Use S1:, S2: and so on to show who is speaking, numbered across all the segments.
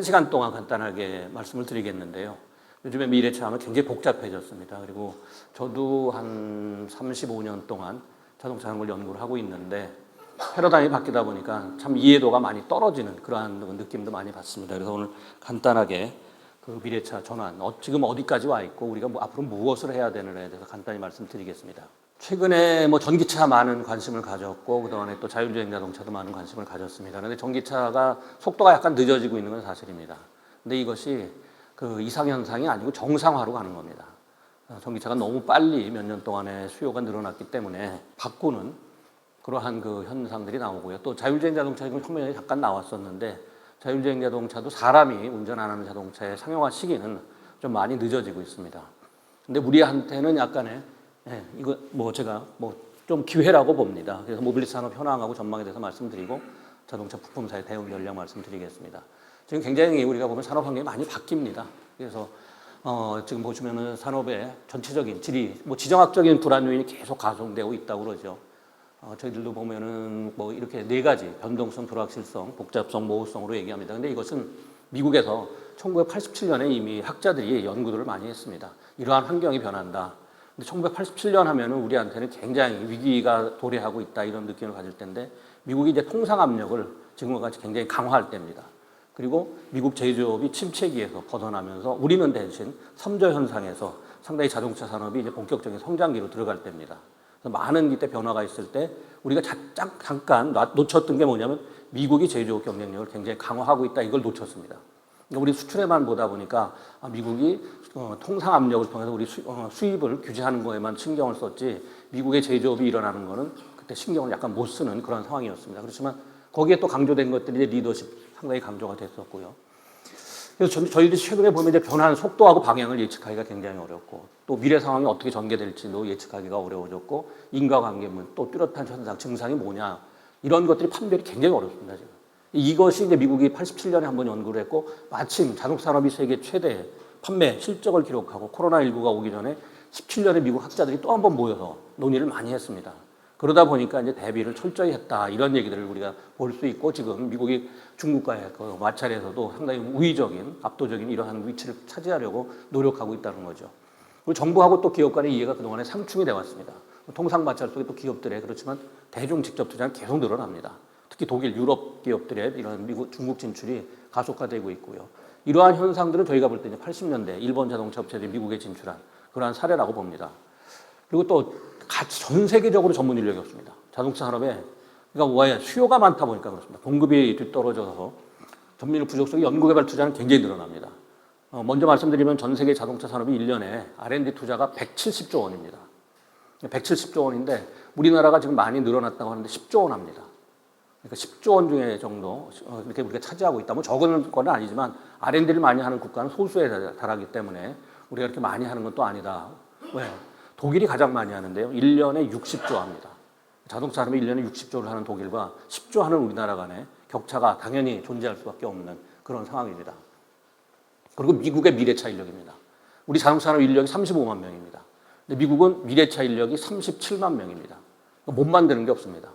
S1: 1시간 동안 간단하게 말씀을 드리겠는데요. 요즘에 미래차 하면 굉장히 복잡해졌습니다. 그리고 저도 한 35년 동안 자동차 하는 걸 연구를 하고 있는데 패러다임이 바뀌다 보니까 참 이해도가 많이 떨어지는 그러한 느낌도 많이 받습니다. 그래서 오늘 간단하게 그 미래차 전환, 지금 어디까지 와 있고 우리가 앞으로 무엇을 해야 되느냐에 대해서 간단히 말씀드리겠습니다. 최근에 전기차 많은 관심을 가졌고 그동안에 또 자율주행 자동차도 많은 관심을 가졌습니다. 그런데 전기차가 속도가 약간 늦어지고 있는 건 사실입니다. 근데 이것이 그 이상현상이 아니고 정상화로 가는 겁니다. 전기차가 너무 빨리 몇 년 동안에 수요가 늘어났기 때문에 바꾸는 그러한 그 현상들이 나오고요. 또 자율주행 자동차 지금 혁명이 잠깐 나왔었는데 자율주행 자동차도 사람이 운전 안 하는 자동차의 상용화 시기는 좀 많이 늦어지고 있습니다. 근데 우리한테는 약간의 이거 제가 좀 기회라고 봅니다. 그래서 모빌리티 산업 현황하고 전망에 대해서 말씀드리고 자동차 부품사의 대응 전략 말씀드리겠습니다. 지금 굉장히 우리가 보면 산업 환경이 많이 바뀝니다. 그래서 지금 보시면은 산업의 전체적인 질이 지정학적인 불안 요인이 계속 가속되고 있다고 그러죠. 저희들도 보면은 이렇게 네 가지 변동성, 불확실성, 복잡성, 모호성으로 얘기합니다. 근데 이것은 미국에서 1987년에 이미 학자들이 연구들을 많이 했습니다. 이러한 환경이 변한다. 근데 1987년 하면은 우리한테는 굉장히 위기가 도래하고 있다 이런 느낌을 가질 텐데 미국이 이제 통상 압력을 지금과 같이 굉장히 강화할 때입니다. 그리고 미국 제조업이 침체기에서 벗어나면서 우리는 대신 섬저 현상에서 상당히 자동차 산업이 이제 본격적인 성장기로 들어갈 때입니다. 그래서 많은 이때 변화가 있을 때 우리가 잠깐 놓쳤던 게 뭐냐면 미국이 제조업 경쟁력을 굉장히 강화하고 있다 이걸 놓쳤습니다. 그러니까 우리 수출에만 보다 보니까 미국이 통상 압력을 통해서 우리 수입을 규제하는 거에만 신경을 썼지 미국의 제조업이 일어나는 거는 그때 신경을 약간 못 쓰는 그런 상황이었습니다. 그렇지만 거기에 또 강조된 것들이 리더십 상당히 강조가 됐었고요. 그래서 저희들이 최근에 보면 이제 변화하는 속도하고 방향을 예측하기가 굉장히 어렵고 또 미래 상황이 어떻게 전개될지도 예측하기가 어려워졌고 인과관계문 또 뚜렷한 현상, 증상이 뭐냐 이런 것들이 판별이 굉장히 어렵습니다. 지금. 이것이 이제 미국이 87년에 한번 연구를 했고 마침 자동차 산업이 세계 최대 판매 실적을 기록하고 코로나19가 오기 전에 17년에 미국 학자들이 또 한번 모여서 논의를 많이 했습니다. 그러다 보니까 이제 대비를 철저히 했다 이런 얘기들을 우리가 볼 수 있고 지금 미국이 중국과의 그 마찰에서도 상당히 우위적인 압도적인 이러한 위치를 차지하려고 노력하고 있다는 거죠. 그리고 정부하고 또 기업 간의 이해가 그동안에 상충이 되어 왔습니다. 통상 마찰 속에 또 기업들의 그렇지만 대중 직접 투자는 계속 늘어납니다. 특히 독일, 유럽 기업들의 이런 미국, 중국 진출이 가속화되고 있고요. 이러한 현상들은 저희가 볼 때 이제 80년대 일본 자동차 업체들이 미국에 진출한 그러한 사례라고 봅니다. 그리고 또 같이 전 세계적으로 전문 인력이 없습니다. 자동차 산업에 그러니까 왜 수요가 많다 보니까 그렇습니다. 공급이 뒤떨어져서 전문 인력 부족 속에 연구개발 투자는 굉장히 늘어납니다. 먼저 말씀드리면 전 세계 자동차 산업이 1년에 R&D 투자가 170조 원입니다. 170조 원인데 우리나라가 지금 많이 늘어났다고 하는데 10조 원 합니다. 그러니까 10조 원 중에 정도 이렇게 우리가 차지하고 있다. 적은 건 아니지만 R&D를 많이 하는 국가는 소수에 달하기 때문에 우리가 이렇게 많이 하는 건 또 아니다. 왜? 독일이 가장 많이 하는데요. 1년에 60조 합니다. 자동차 산업이 1년에 60조를 하는 독일과 10조 하는 우리나라 간의 격차가 당연히 존재할 수밖에 없는 그런 상황입니다. 그리고 미국의 미래차 인력입니다. 우리 자동차 산업 인력이 35만 명입니다. 근데 미국은 미래차 인력이 37만 명입니다. 못 만드는 게 없습니다.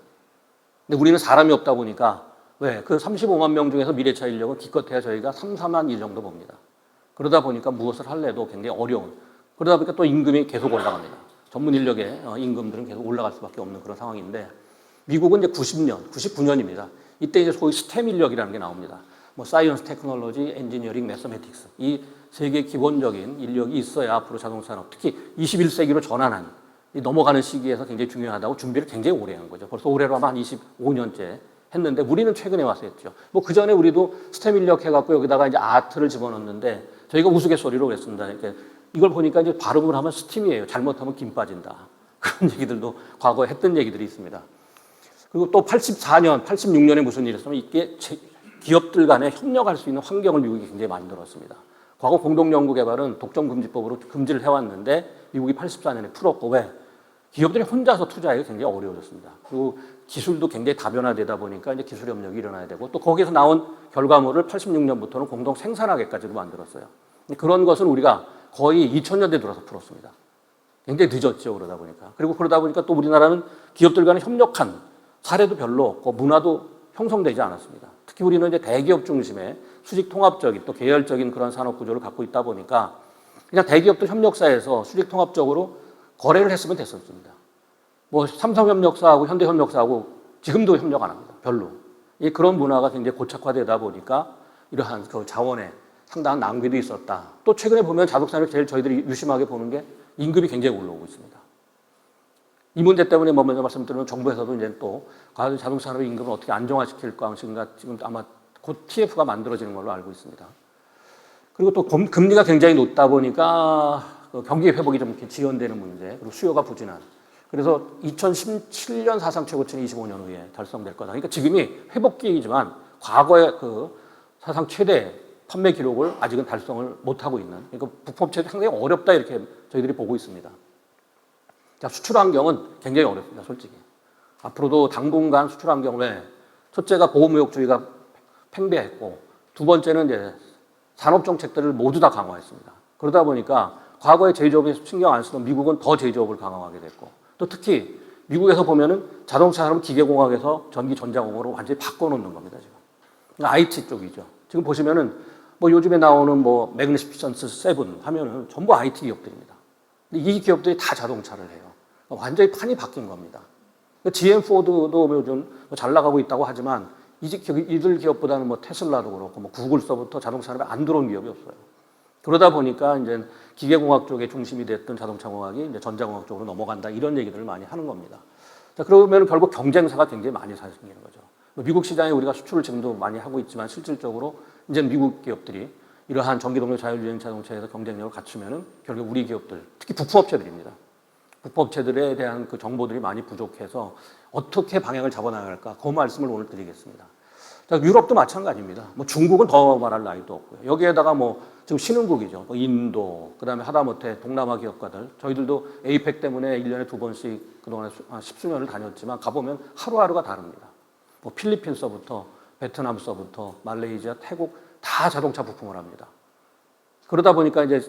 S1: 근데 우리는 사람이 없다 보니까 왜? 그 35만 명 중에서 미래차 인력은 기껏해야 저희가 3, 4만 일 정도 봅니다. 그러다 보니까 무엇을 할래도 굉장히 어려운 그러다 보니까 또 임금이 계속 올라갑니다. 전문 인력의 임금들은 계속 올라갈 수밖에 없는 그런 상황인데 미국은 이제 90년, 99년입니다. 이때 이제 소위 스템 인력이라는 게 나옵니다. 사이언스, 테크놀로지, 엔지니어링, 매서매틱스 이 세 개의 기본적인 인력이 있어야 앞으로 자동차 산업 특히 21세기로 전환한 넘어가는 시기에서 굉장히 중요하다고 준비를 굉장히 오래 한 거죠. 벌써 올해로 하면 한 25년째 했는데 우리는 최근에 와서 했죠. 그 전에 우리도 스템 인력 해갖고 여기다가 이제 아트를 집어넣는데 저희가 우스갯소리로 그랬습니다. 이렇게 이걸 보니까 이제 발음을 하면 스팀이에요. 잘못하면 김 빠진다. 그런 얘기들도 과거에 했던 얘기들이 있습니다. 그리고 또 84년, 86년에 무슨 일이 있었냐면 이게 기업들 간에 협력할 수 있는 환경을 미국이 굉장히 만들었습니다. 과거 공동연구개발은 독점금지법으로 금지를 해왔는데 미국이 84년에 풀었고 왜? 기업들이 혼자서 투자하기가 굉장히 어려워졌습니다. 그리고 기술도 굉장히 다변화되다 보니까 이제 기술 협력이 일어나야 되고 또 거기서 나온 결과물을 86년부터는 공동 생산하게까지도 만들었어요. 그런 것을 우리가 거의 2000년대 들어서 풀었습니다. 굉장히 늦었죠. 그러다 보니까 또 우리나라는 기업들 간에 협력한 사례도 별로 없고 문화도 형성되지 않았습니다. 특히 우리는 이제 대기업 중심의 수직 통합적인 또 계열적인 그런 산업 구조를 갖고 있다 보니까 그냥 대기업도 협력사에서 수직 통합적으로 거래를 했으면 됐었습니다. 뭐 삼성협력사하고 현대협력사하고 지금도 협력 안 합니다. 별로. 그런 문화가 굉장히 고착화되다 보니까 이러한 그 자원의 상당한 낭비도 있었다. 또 최근에 보면 자동차를 제일 저희들이 유심하게 보는 게 임금이 굉장히 올라오고 있습니다. 이 문제 때문에 뭐 먼저 말씀드리면 정부에서도 이제 또 과연 자동차 산업의 임금을 어떻게 안정화시킬 것인가 지금 아마 곧 TF가 만들어지는 걸로 알고 있습니다. 그리고 또 금리가 굉장히 높다 보니까 경기 회복이 좀 이렇게 지연되는 문제, 그리고 수요가 부진한. 그래서 2017년 사상 최고치는 25년 후에 달성될 거다. 그러니까 지금이 회복기이지만 과거의 그 사상 최대 판매 기록을 아직은 달성을 못하고 있는. 그러니까 부품업체도 상당히 어렵다 이렇게 저희들이 보고 있습니다. 자, 수출 환경은 굉장히 어렵습니다, 솔직히. 앞으로도 당분간 수출 환경에 첫째가 보호무역주의가 팽배했고 두 번째는 이제 산업 정책들을 모두 다 강화했습니다. 그러다 보니까 과거에 제조업에 신경 안 쓰던 미국은 더 제조업을 강화하게 됐고 또 특히 미국에서 보면은 자동차 산업 기계공학에서 전기 전자공학으로 완전히 바꿔놓는 겁니다, 지금. 그러니까 IT 쪽이죠. 지금 보시면은 뭐 요즘에 나오는 뭐 매그니피션스 7 하면은 전부 IT 기업들입니다. 근데 이 기업들이 다 자동차를 해요. 완전히 판이 바뀐 겁니다. GM 포드도 요즘 잘 나가고 있다고 하지만 이들 기업보다는 뭐 테슬라도 그렇고 뭐 구글서부터 자동차 산업에 안 들어온 기업이 없어요. 그러다 보니까 이제 기계공학 쪽에 중심이 됐던 자동차공학이 이제 전자공학 쪽으로 넘어간다 이런 얘기들을 많이 하는 겁니다. 자, 그러면 결국 경쟁사가 굉장히 많이 생기는 거죠. 미국 시장에 우리가 수출을 지금도 많이 하고 있지만 실질적으로 이제 미국 기업들이 이러한 전기동력 자율주행 자동차에서 경쟁력을 갖추면은 결국 우리 기업들, 특히 부품업체들입니다. 부품업체들에 대한 그 정보들이 많이 부족해서 어떻게 방향을 잡아나갈까? 그 말씀을 오늘 드리겠습니다. 자, 유럽도 마찬가지입니다. 뭐 중국은 더 말할 나위도 없고요. 여기에다가 뭐 지금 신흥국이죠. 뭐 인도, 그 다음에 하다못해 동남아 기업가들. 저희들도 에이펙 때문에 1년에 2번씩 그동안에 한 10수년을 다녔지만 가보면 하루하루가 다릅니다. 뭐 필리핀서부터 베트남서부터 말레이시아, 태국 다 자동차 부품을 합니다. 그러다 보니까 이제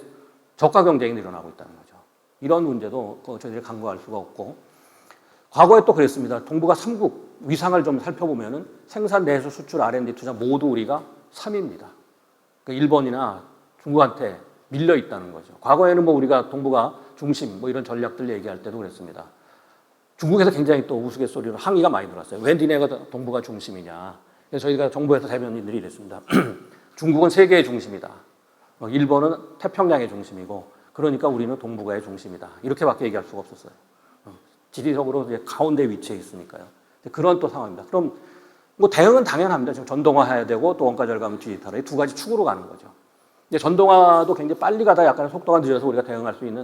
S1: 저가 경쟁이 일어나고 있다는 거죠. 이런 문제도 저희들이 간과할 수가 없고 과거에 또 그랬습니다. 동북아 3국 위상을 좀 살펴보면은 생산, 내수, 수출, R&D 투자 모두 우리가 3위입니다. 그러니까 일본이나 중국한테 밀려 있다는 거죠. 과거에는 뭐 우리가 동북아 중심 뭐 이런 전략들 얘기할 때도 그랬습니다. 중국에서 굉장히 또 우스갯소리로 항의가 많이 들었어요. 왜 니네가 동북아 중심이냐. 그래서 저희가 정부에서 대변인들이 이랬습니다. 중국은 세계의 중심이다. 일본은 태평양의 중심이고 그러니까 우리는 동북아의 중심이다. 이렇게밖에 얘기할 수가 없었어요. 지리적으로 이제 가운데 위치해 있으니까요. 그런 또 상황입니다. 그럼 뭐 대응은 당연합니다. 지금 전동화해야 되고 또 원가 절감 디지털 두 가지 축으로 가는 거죠. 이제 전동화도 굉장히 빨리 가다 약간 속도가 늦어서 우리가 대응할 수 있는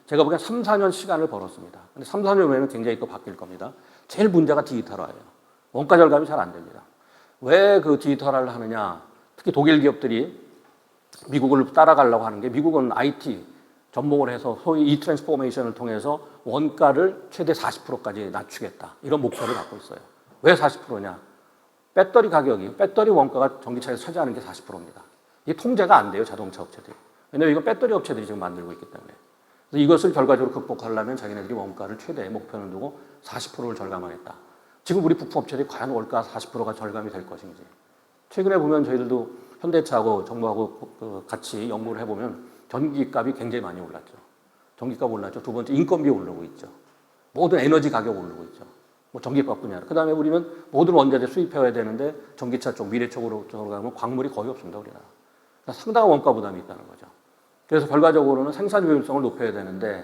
S1: 제가 보기엔 3, 4년 시간을 벌었습니다. 근데 3, 4년 후에는 굉장히 또 바뀔 겁니다. 제일 문제가 디지털화예요. 원가 절감이 잘 안 됩니다. 왜 그 디지털화를 하느냐? 특히 독일 기업들이 미국을 따라가려고 하는 게 미국은 IT 접목을 해서 소위 트랜스포메이션을 통해서 원가를 최대 40%까지 낮추겠다. 이런 목표를 갖고 있어요. 왜 40%냐? 배터리 가격이, 배터리 원가가 전기차에서 차지하는 게 40%입니다. 이게 통제가 안 돼요, 자동차 업체들이. 왜냐면 이거 배터리 업체들이 지금 만들고 있기 때문에. 그래서 이것을 결과적으로 극복하려면 자기네들이 원가를 최대 목표는 두고 40%를 절감하겠다. 지금 우리 부품업체들이 과연 원가 40%가 절감이 될 것인지. 최근에 보면 저희들도 현대차하고 정부하고 같이 연구를 해보면 전기값이 굉장히 많이 올랐죠. 전기값 올랐죠. 두 번째 인건비 오르고 있죠. 모든 에너지 가격 오르고 있죠. 뭐 전기값뿐이 아니라. 그 다음에 우리는 모든 원자재 수입해야 되는데 전기차 쪽, 미래 쪽으로 가면 광물이 거의 없습니다. 우리나라. 그러니까 상당한 원가 부담이 있다는 거죠. 그래서 결과적으로는 생산 효율성을 높여야 되는데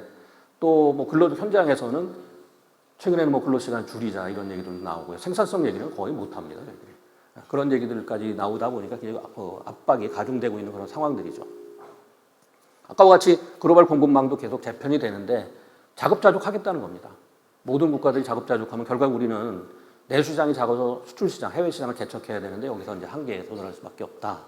S1: 또 뭐 근로 현장에서는 최근에는 뭐 근로시간 줄이자 이런 얘기도 나오고요. 생산성 얘기는 거의 못합니다. 저희들이. 그런 얘기들까지 나오다 보니까 압박이 가중되고 있는 그런 상황들이죠. 아까와 같이 글로벌 공급망도 계속 재편이 되는데 자급자족하겠다는 겁니다. 모든 국가들이 자급자족하면 결국 우리는 내수시장이 작아서 수출시장, 해외시장을 개척해야 되는데 여기서 이제 한계에 도달할 수밖에 없다.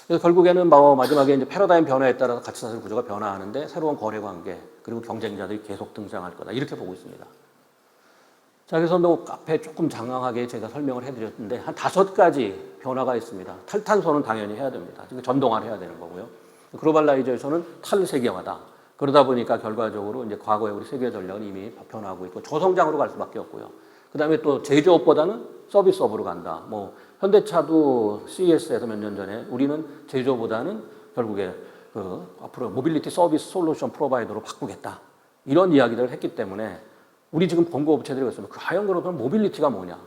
S1: 그래서 결국에는 마지막에 이제 패러다임 변화에 따라서 가치사슬 구조가 변화하는데 새로운 거래 관계 그리고 경쟁자들이 계속 등장할 거다. 이렇게 보고 있습니다. 자, 그래서 뭐 앞에 조금 장황하게 제가 설명을 해드렸는데 한 5가지 변화가 있습니다. 탈탄소는 당연히 해야 됩니다. 전동화를 해야 되는 거고요. 글로벌라이제이션은 탈세계화다. 그러다 보니까 결과적으로 이제 과거의 우리 세계 전략은 이미 변화하고 있고 저성장으로 갈 수밖에 없고요. 그 다음에 또 제조업보다는 서비스업으로 간다. 뭐 현대차도 CES에서 몇 년 전에 우리는 제조보다는 결국에 앞으로 모빌리티 서비스 솔루션 프로바이더로 바꾸겠다. 이런 이야기들을 했기 때문에 우리 지금 공급업체들이 있습니다. 과연 그러면 모빌리티가 뭐냐?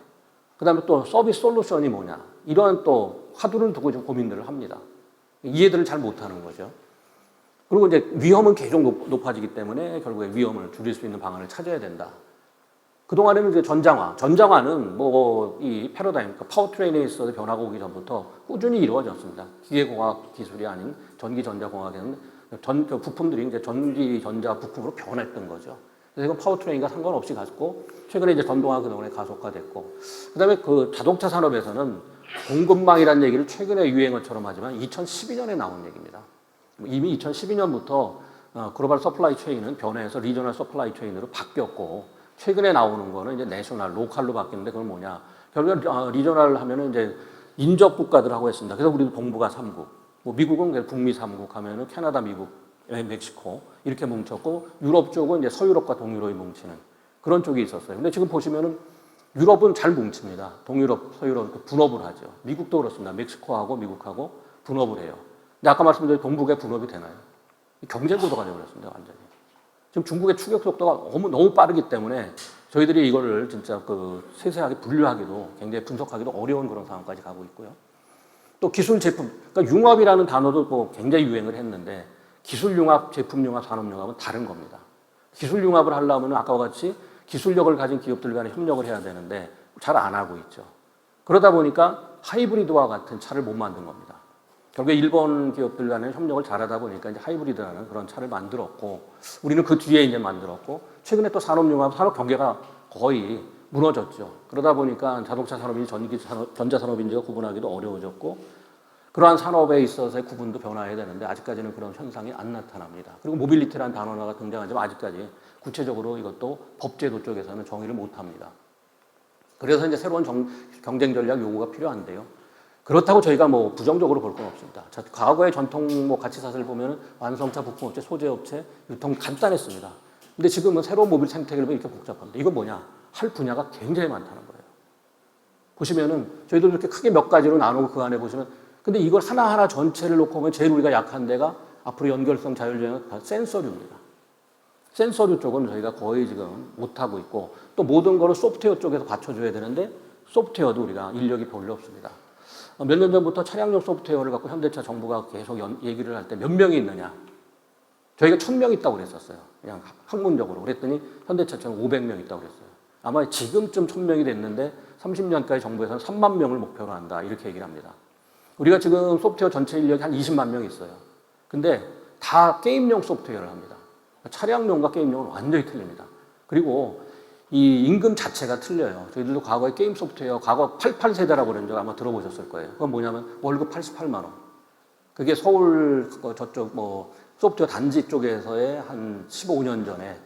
S1: 그 다음에 또 서비스 솔루션이 뭐냐? 이런 또 화두를 두고 좀 고민들을 합니다. 이해들을 잘 못하는 거죠. 그리고 이제 위험은 계속 높아지기 때문에 결국에 위험을 줄일 수 있는 방안을 찾아야 된다. 그동안에는 이제 전장화는 뭐 이 패러다임, 그러니까 파워트레인에 있어서 변화가 오기 전부터 꾸준히 이루어졌습니다. 기계공학 기술이 아닌 전기전자공학에는 그 부품들이 이제 전기전자 부품으로 변했던 거죠. 그래서 이건 파워트레인과 상관없이 갔고, 최근에 이제 전동화 그동안에 가속화됐고, 그 다음에 그 자동차 산업에서는 공급망이라는 얘기를 최근에 유행어처럼 하지만 2012년에 나온 얘기입니다. 이미 2012년부터 글로벌 서플라이 체인은 변해서 리저널 서플라이 체인으로 바뀌었고, 최근에 나오는 거는 이제 내셔널, 로컬로 바뀌는데 그건 뭐냐. 결국에 리저널 하면은 이제 인접 국가들하고 했습니다. 그래서 우리도 동북아 3국, 뭐 미국은 북미 3국 하면은 캐나다, 미국, 멕시코 이렇게 뭉쳤고, 유럽 쪽은 이제 서유럽과 동유럽이 뭉치는 그런 쪽이 있었어요. 근데 지금 보시면은 유럽은 잘 뭉칩니다. 동유럽, 서유럽 분업을 하죠. 미국도 그렇습니다. 멕시코하고 미국하고 분업을 해요. 근데 아까 말씀드린 동북에 분업이 되나요? 경제 구도가 되어버렸습니다. 완전히. 지금 중국의 추격 속도가 너무 빠르기 때문에 저희들이 이거를 진짜 세세하게 분류하기도 굉장히 분석하기도 어려운 그런 상황까지 가고 있고요. 또 기술 제품, 그러니까 융합이라는 단어도 뭐 굉장히 유행을 했는데 기술 융합, 제품 융합, 산업 융합은 다른 겁니다. 기술 융합을 하려면 아까와 같이 기술력을 가진 기업들 간에 협력을 해야 되는데 잘 안 하고 있죠. 그러다 보니까 하이브리드와 같은 차를 못 만든 겁니다. 결국에 일본 기업들 간에 협력을 잘하다 보니까 이제 하이브리드라는 그런 차를 만들었고, 우리는 그 뒤에 이제 만들었고, 최근에 또 산업융합, 산업 경계가 거의 무너졌죠. 그러다 보니까 자동차 산업인지 전자 산업인지가 구분하기도 어려워졌고, 그러한 산업에 있어서의 구분도 변화해야 되는데 아직까지는 그런 현상이 안 나타납니다. 그리고 모빌리티라는 단어가 등장하지만 아직까지 구체적으로 이것도 법제도 쪽에서는 정의를 못합니다. 그래서 이제 새로운 경쟁 전략 요구가 필요한데요. 그렇다고 저희가 뭐 부정적으로 볼 건 없습니다. 과거의 전통 뭐 가치사슬을 보면 완성차, 부품업체, 소재업체, 유통 간단했습니다. 근데 지금은 새로운 모빌 생태계를 보면 이렇게 복잡합니다. 이건 뭐냐? 할 분야가 굉장히 많다는 거예요. 보시면은 저희도 이렇게 크게 몇 가지로 나누고 그 안에 보시면, 근데 이걸 하나하나 전체를 놓고 보면 제일 우리가 약한 데가 앞으로 연결성, 자율주행, 다 센서류입니다. 센서류 쪽은 저희가 거의 지금 못하고 있고, 또 모든 거를 소프트웨어 쪽에서 받쳐줘야 되는데 소프트웨어도 우리가 인력이 별로 없습니다. 몇 년 전부터 차량용 소프트웨어를 갖고 현대차 정부가 계속 얘기를 할 때 몇 명이 있느냐. 저희가 1000명 있다고 그랬었어요. 그냥 학문적으로. 그랬더니 현대차처럼 500명 있다고 그랬어요. 아마 지금쯤 1000명이 됐는데 30년까지 정부에서는 3만 명을 목표로 한다. 이렇게 얘기를 합니다. 우리가 지금 소프트웨어 전체 인력이 한 20만 명 있어요. 근데 다 게임용 소프트웨어를 합니다. 차량용과 게임용은 완전히 틀립니다. 그리고 이 임금 자체가 틀려요. 저희들도 과거에 게임 소프트웨어, 과거 88세대라고 그런 적 아마 들어보셨을 거예요. 그건 뭐냐면 월급 88만 원. 그게 서울 저쪽 뭐 소프트웨어 단지 쪽에서의 한 15년 전에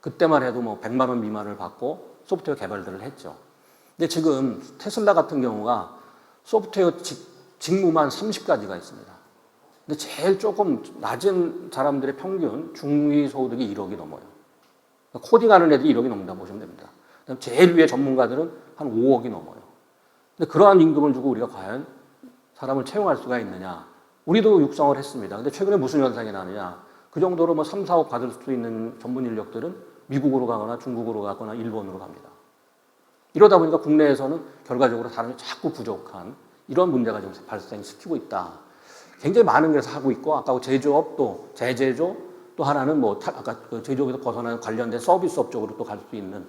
S1: 그때만 해도 뭐 100만 원 미만을 받고 소프트웨어 개발들을 했죠. 근데 지금 테슬라 같은 경우가 소프트웨어 직무만 30가지가 있습니다. 근데 제일 조금 낮은 사람들의 평균 중위 소득이 1억이 넘어요. 코딩하는 애들이 1억이 넘는다 보시면 됩니다. 제일 위에 전문가들은 한 5억이 넘어요. 근데 그러한 임금을 주고 우리가 과연 사람을 채용할 수가 있느냐. 우리도 육성을 했습니다. 근데 최근에 무슨 현상이 나느냐. 그 정도로 뭐 3, 4억 받을 수 있는 전문 인력들은 미국으로 가거나 중국으로 가거나 일본으로 갑니다. 이러다 보니까 국내에서는 결과적으로 사람이 자꾸 부족한 이런 문제가 지금 발생시키고 있다. 굉장히 많은 데서 하고 있고, 아까 제조업 또 재제조, 또 하나는 뭐 아까 그 제조업에서 벗어나는 관련된 서비스업 쪽으로 또 갈 수 있는,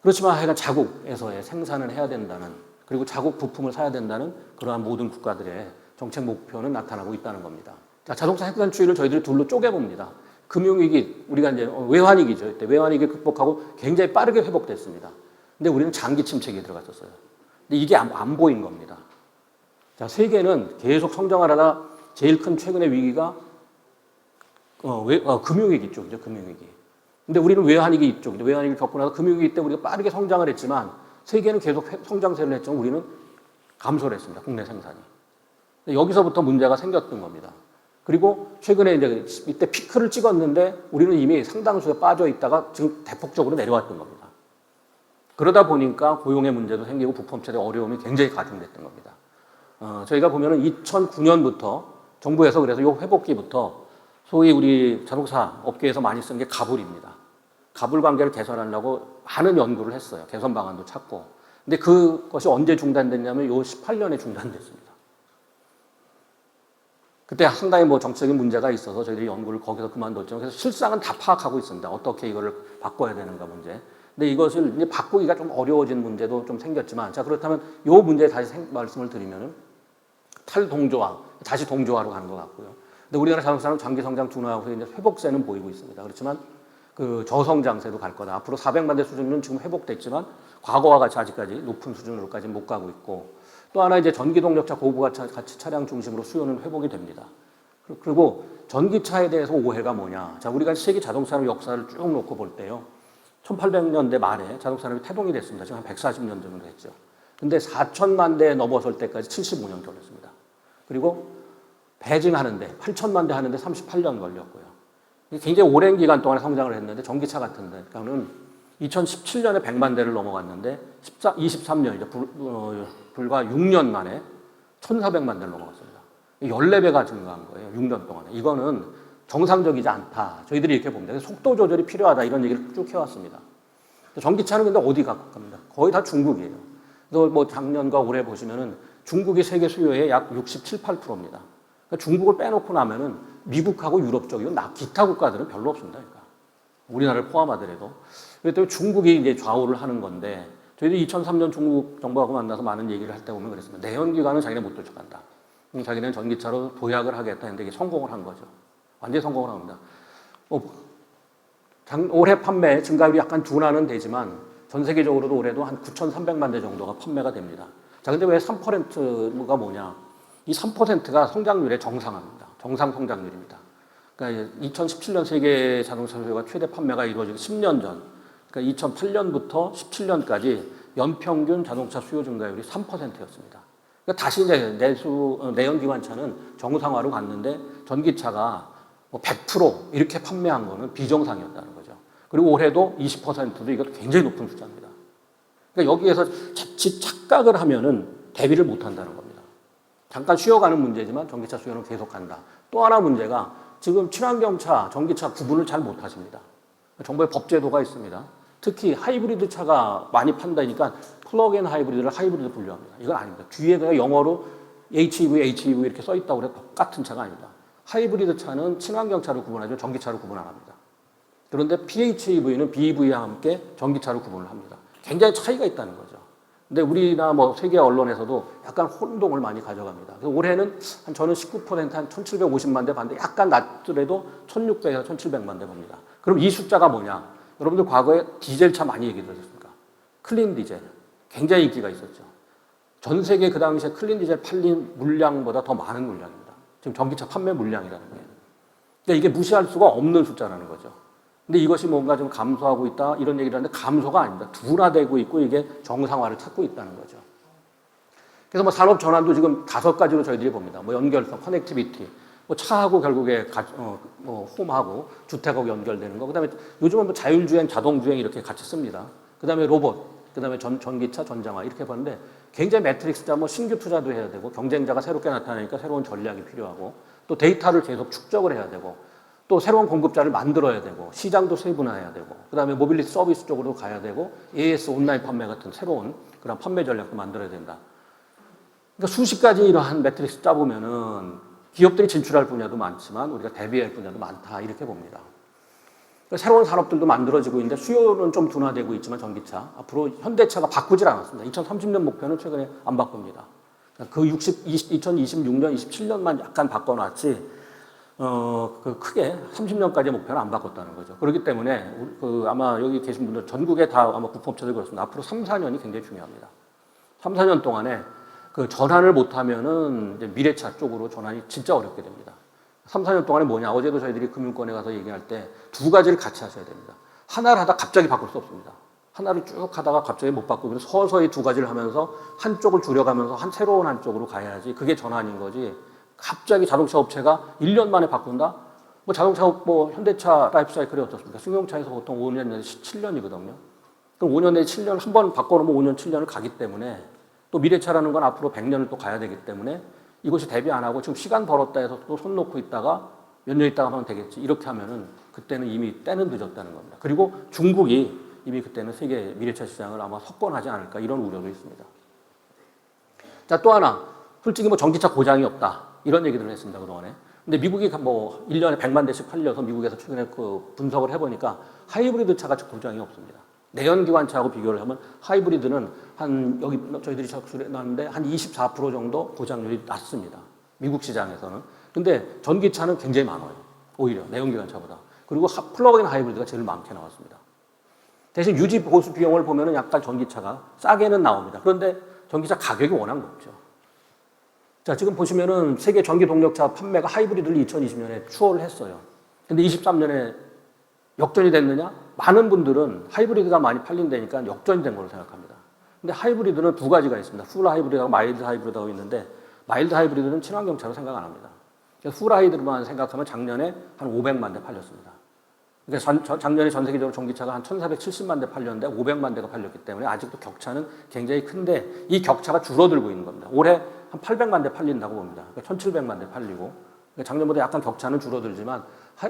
S1: 그렇지만 하여간 자국에서의 생산을 해야 된다는, 그리고 자국 부품을 사야 된다는 그러한 모든 국가들의 정책 목표는 나타나고 있다는 겁니다. 자, 자동차 생산추이를 저희들이 둘로 쪼개봅니다. 금융위기, 우리가 이제 외환위기죠. 이때 외환위기 극복하고 굉장히 빠르게 회복됐습니다. 근데 우리는 장기 침체기에 들어갔었어요. 근데 이게 안 보인 겁니다. 자, 세계는 계속 성장을 하다 제일 큰 최근의 위기가 금융위기 쪽이죠, 금융위기. 근데 우리는 외환위기 이쪽이죠. 외환위기를 겪고 나서 금융위기 때 우리가 빠르게 성장을 했지만 세계는 계속 성장세를 했지만 우리는 감소를 했습니다, 국내 생산이. 여기서부터 문제가 생겼던 겁니다. 그리고 최근에 이제 이때 피크를 찍었는데 우리는 이미 상당수에 빠져 있다가 지금 대폭적으로 내려왔던 겁니다. 그러다 보니까 고용의 문제도 생기고 부품업체의 어려움이 굉장히 가중됐던 겁니다. 저희가 보면은 2009년부터 정부에서 그래서 요 회복기부터 소위 우리 자동차 업계에서 많이 쓰는 게 가불입니다. 가불 관계를 개선하려고 많은 연구를 했어요. 개선 방안도 찾고. 근데 그것이 언제 중단됐냐면 요 18년에 중단됐습니다. 그때 상당히 뭐 정책적인 문제가 있어서 저희들이 연구를 거기서 그만뒀죠. 그래서 실상은 다 파악하고 있습니다. 어떻게 이거를 바꿔야 되는가 문제. 근데 이것을 이제 바꾸기가 좀 어려워진 문제도 좀 생겼지만, 자, 그렇다면 요 문제에 다시 말씀을 드리면은 탈동조화, 다시 동조화로 가는 것 같고요. 근데 우리나라 자동차는 장기 성장 둔화하고 이제 회복세는 보이고 있습니다. 그렇지만 그 저성장세도 갈 거다. 앞으로 400만 대 수준은 지금 회복됐지만 과거와 같이 아직까지 높은 수준으로까지 못 가고 있고, 또 하나 이제 전기동력차 고부가치 차량 중심으로 수요는 회복이 됩니다. 그리고 전기차에 대해서 오해가 뭐냐. 자, 우리가 세계 자동차 역사를 쭉 놓고 볼 때요. 1800년대 말에 자동차 산업이 태동이 됐습니다. 지금 한 140년 정도 됐죠. 근데 4천만 대 넘어설 때까지 75년 걸렸습니다. 그리고 배증하는데 8천만 대 하는데 38년 걸렸고요. 굉장히 오랜 기간 동안 성장을 했는데 전기차 같은 데는 2017년에 100만 대를 넘어갔는데 23년, 불과 6년 만에 1,400만 대를 넘어갔습니다. 14배가 증가한 거예요. 6년 동안에. 이거는 정상적이지 않다. 저희들이 이렇게 봅니다. 속도 조절이 필요하다. 이런 얘기를 쭉 해왔습니다. 전기차는 근데 어디 갑니다? 거의 다 중국이에요. 그래서 뭐 작년과 올해 보시면은 중국이 세계 수요의 약 67, 8%입니다. 그러니까 중국을 빼놓고 나면은 미국하고 유럽 쪽이고 기타 국가들은 별로 없습니다. 그러니까 우리나라를 포함하더라도. 그래서 중국이 이제 좌우를 하는 건데, 저희들이 2003년 중국 정부하고 만나서 많은 얘기를 할 때 보면 그랬습니다. 내연기관은 자기네 못 쫓아간다. 자기네는 전기차로 도약을 하겠다 했는데 이게 성공을 한 거죠. 완전히 성공을 합니다. 올해 판매 증가율이 약간 둔화는 되지만 전 세계적으로도 올해도 한 9,300만 대 정도가 판매가 됩니다. 자, 근데 왜 3%가 뭐냐? 이 3%가 성장률의 정상화입니다. 정상 성장률입니다. 그러니까 2017년 세계 자동차 수요가 최대 판매가 이루어지기 10년 전, 그러니까 2008년부터 17년까지 연평균 자동차 수요 증가율이 3%였습니다. 그러니까 다시 이제 내연기관차는 정상화로 갔는데 전기차가 뭐 100% 이렇게 판매한 거는 비정상이었다는 거죠. 그리고 올해도 20%도 이것도 굉장히 높은 숫자입니다. 그러니까 여기에서 자칫 착각을 하면은 대비를 못 한다는 겁니다. 잠깐 쉬어가는 문제지만 전기차 수요는 계속 간다. 또 하나 문제가 지금 친환경차, 전기차 구분을 잘 못 하십니다. 정부의 법제도가 있습니다. 특히 하이브리드 차가 많이 판다니까 플러그인 하이브리드를 하이브리드 분류합니다. 이건 아닙니다. 뒤에가 영어로 HEV 이렇게 써 있다고 해서 똑같은 차가 아닙니다. 하이브리드 차는 친환경차로 구분하죠. 전기차로 구분 안 합니다. 그런데 PHEV는 BEV와 함께 전기차로 구분을 합니다. 굉장히 차이가 있다는 거죠. 근데 우리나 뭐 세계 언론에서도 약간 혼동을 많이 가져갑니다. 그래서 올해는 저는 19% 한 1,750만 대 봤는데 약간 낮더라도 1,600에서 1,700만 대 봅니다. 그럼 이 숫자가 뭐냐? 여러분들 과거에 디젤차 많이 얘기 들으셨습니까? 클린 디젤. 굉장히 인기가 있었죠. 전 세계 그 당시에 클린 디젤 팔린 물량보다 더 많은 물량입니다. 지금 전기차 판매 물량이라는 거예요. 그러니까 이게 무시할 수가 없는 숫자라는 거죠. 근데 이것이 뭔가 좀 감소하고 있다 이런 얘기를 하는데 감소가 아닙니다. 둔화되고 있고 이게 정상화를 찾고 있다는 거죠. 그래서 뭐 산업 전환도 지금 5가지로 저희들이 봅니다. 뭐 연결성, 커넥티비티, 뭐 차하고 결국에 홈하고 주택하고 연결되는 거. 그다음에 요즘은 뭐 자율주행, 자동주행 이렇게 같이 씁니다. 그다음에 로봇, 그다음에 전기차, 전장화 이렇게 보는데 굉장히 매트릭스자 뭐 신규 투자도 해야 되고 경쟁자가 새롭게 나타나니까 새로운 전략이 필요하고 또 데이터를 계속 축적을 해야 되고 또 새로운 공급자를 만들어야 되고 시장도 세분화해야 되고 그다음에 모빌리티 서비스 쪽으로 가야 되고 AS 온라인 판매 같은 새로운 그런 판매 전략도 만들어야 된다. 그러니까 수십 가지 이러한 매트릭스 짜보면은 기업들이 진출할 분야도 많지만 우리가 대비할 분야도 많다 이렇게 봅니다. 새로운 산업들도 만들어지고 있는데 수요는 좀 둔화되고 있지만 전기차 앞으로 현대차가 바꾸질 않았습니다. 2030년 목표는 최근에 안 바꿉니다. 그 2026년, 27년만 약간 바꿔놨지 그 크게 30년까지의 목표는 안 바꿨다는 거죠. 그렇기 때문에 아마 여기 계신 분들 전국에 다 아마 부품업체들 그렇습니다. 앞으로 3, 4년이 굉장히 중요합니다. 3, 4년 동안에 그 전환을 못하면은 이제 미래차 쪽으로 전환이 진짜 어렵게 됩니다. 3, 4년 동안에 뭐냐? 어제도 저희들이 금융권에 가서 얘기할 때 2가지를 같이 하셔야 됩니다. 하나를 하다 갑자기 바꿀 수 없습니다. 하나를 쭉 하다가 갑자기 못 바꾸고 서서히 2가지를 하면서 한쪽을 줄여가면서 새로운 한쪽으로 가야지 그게 전환인 거지. 갑자기 자동차 업체가 1년 만에 바꾼다? 뭐 자동차, 현대차 라이프 사이클이 어떻습니까? 승용차에서 보통 5년 내지 7년이거든요. 그럼 5년 내에 7년 한 번 바꿔놓으면 5년, 7년을 가기 때문에 또 미래차라는 건 앞으로 100년을 또 가야 되기 때문에 이것이 대비 안 하고 지금 시간 벌었다 해서 또 손 놓고 있다가 몇 년 있다가 하면 되겠지. 이렇게 하면은 그때는 이미 때는 늦었다는 겁니다. 그리고 중국이 이미 그때는 세계 미래차 시장을 아마 석권하지 않을까 이런 우려도 있습니다. 자, 또 하나. 솔직히 뭐 전기차 고장이 없다. 이런 얘기들을 했습니다. 그동안에. 근데 미국이 뭐 1년에 100만 대씩 팔려서 미국에서 최근에 그 분석을 해보니까 하이브리드 차가 고장이 없습니다. 내연기관차하고 비교를 하면 하이브리드는 한 여기 저희들이 작술해 놨는데 한 24% 정도 고장률이 낮습니다. 미국 시장에서는. 근데 전기차는 굉장히 많아요. 오히려 내연기관차보다. 그리고 플러그인 하이브리드가 제일 많게 나왔습니다. 대신 유지 보수 비용을 보면은 약간 전기차가 싸게는 나옵니다. 그런데 전기차 가격이 워낙 높죠. 자, 지금 보시면은 세계 전기 동력차 판매가 하이브리드를 2020년에 추월을 했어요. 근데 23년에 역전이 됐느냐? 많은 분들은 하이브리드가 많이 팔린다니까 역전이 된 걸로 생각합니다. 근데 하이브리드는 두 가지가 있습니다. 풀 하이브리드하고 마일드 하이브리드하고 있는데 마일드 하이브리드는 친환경차로 생각 안 합니다. 그래서 풀 하이브리드만 생각하면 작년에 한 500만 대 팔렸습니다. 그러니까 작년에 전 세계적으로 전기차가 한 1,470만 대 팔렸는데 500만 대가 팔렸기 때문에 아직도 격차는 굉장히 큰데 이 격차가 줄어들고 있는 겁니다. 올해 한 800만 대 팔린다고 봅니다. 그러니까 1,700만 대 팔리고 그러니까 작년보다 약간 격차는 줄어들지만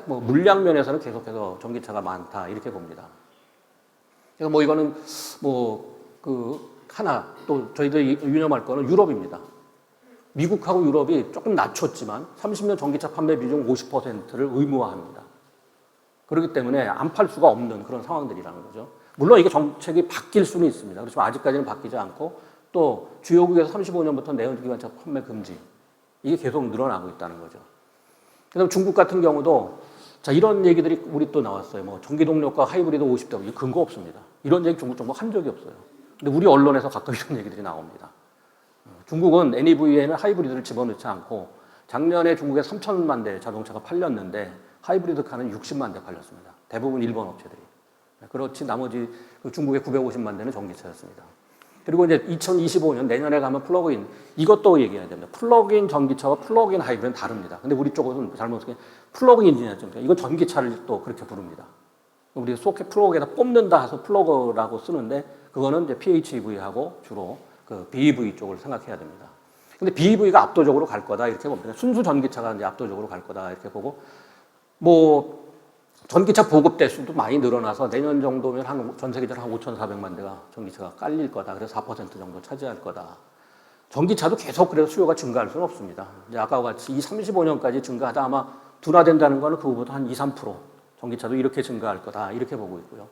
S1: 뭐 물량 면에서는 계속해서 전기차가 많다 이렇게 봅니다. 그래서 뭐 이거는 뭐 그 하나 또 저희들이 유념할 거는 유럽입니다. 미국하고 유럽이 조금 낮췄지만 30년 전기차 판매 비중 50%를 의무화합니다. 그렇기 때문에 안 팔 수가 없는 그런 상황들이라는 거죠. 물론 이게 정책이 바뀔 수는 있습니다. 그렇지만 아직까지는 바뀌지 않고 또 주요국에서 35년부터 내연기관차 판매 금지 이게 계속 늘어나고 있다는 거죠. 그다음 중국 같은 경우도 자 이런 얘기들이 우리 또 나왔어요. 뭐 전기동력과 하이브리드 50대 이거 근거 없습니다. 이런 얘기 중국 정부 한 적이 없어요. 근데 우리 언론에서 가끔 이런 얘기들이 나옵니다. 중국은 NEV에는 하이브리드를 집어넣지 않고 작년에 중국에 3천만 대 자동차가 팔렸는데 하이브리드 카는 60만 대 팔렸습니다. 대부분 일본 업체들이. 그렇지 나머지 중국의 950만 대는 전기차였습니다. 그리고 이제 2025년 내년에 가면 플러그인 이것도 얘기해야 됩니다. 플러그인 전기차와 플러그인 하이브리드는 다릅니다. 근데 우리 쪽은 잘못 플러그인 인지니어죠. 이건 전기차를 또 그렇게 부릅니다. 우리 소켓 플러그에다 뽑는다 해서 플러그라고 쓰는데 그거는 이제 PHEV하고 주로 그 BEV 쪽을 생각해야 됩니다. 근데 BEV가 압도적으로 갈 거다 이렇게 봅니다. 순수 전기차가 이제 압도적으로 갈 거다 이렇게 보고 뭐 전기차 보급 대수도 많이 늘어나서 내년 정도면 전 세계적으로 한 5,400만 대가 전기차가 깔릴 거다. 그래서 4% 정도 차지할 거다. 전기차도 계속 그래서 수요가 증가할 수는 없습니다. 이제 아까와 같이 35년까지 증가하다 아마 둔화된다는 거는 그거보다 한 2, 3% 전기차도 이렇게 증가할 거다. 이렇게 보고 있고요.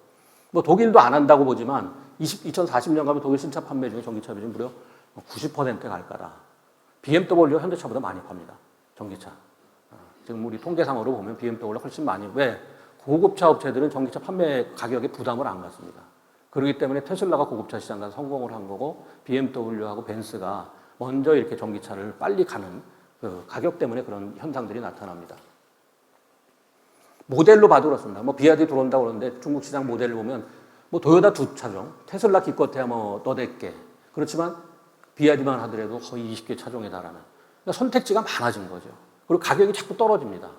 S1: 뭐 독일도 안 한다고 보지만 2040년 가면 독일 신차 판매 중에 전기차 비중 무려 90% 갈 거다. BMW 현대차보다 많이 팝니다. 전기차. 지금 우리 통계상으로 보면 BMW가 훨씬 많이 왜? 고급차 업체들은 전기차 판매 가격에 부담을 안 갖습니다. 그렇기 때문에 테슬라가 고급차 시장 가서 성공을 한 거고 BMW하고 벤츠가 먼저 이렇게 전기차를 빨리 가는 그 가격 때문에 그런 현상들이 나타납니다. 모델로 봐도 그렇습니다. 뭐 비아디 들어온다고 그러는데 중국 시장 모델을 보면 뭐 도요타 2차종, 테슬라 기껏해야 뭐 너댓 개. 그렇지만 비아디만 하더라도 거의 20개 차종에 달하는. 그러니까 선택지가 많아진 거죠. 그리고 가격이 자꾸 떨어집니다.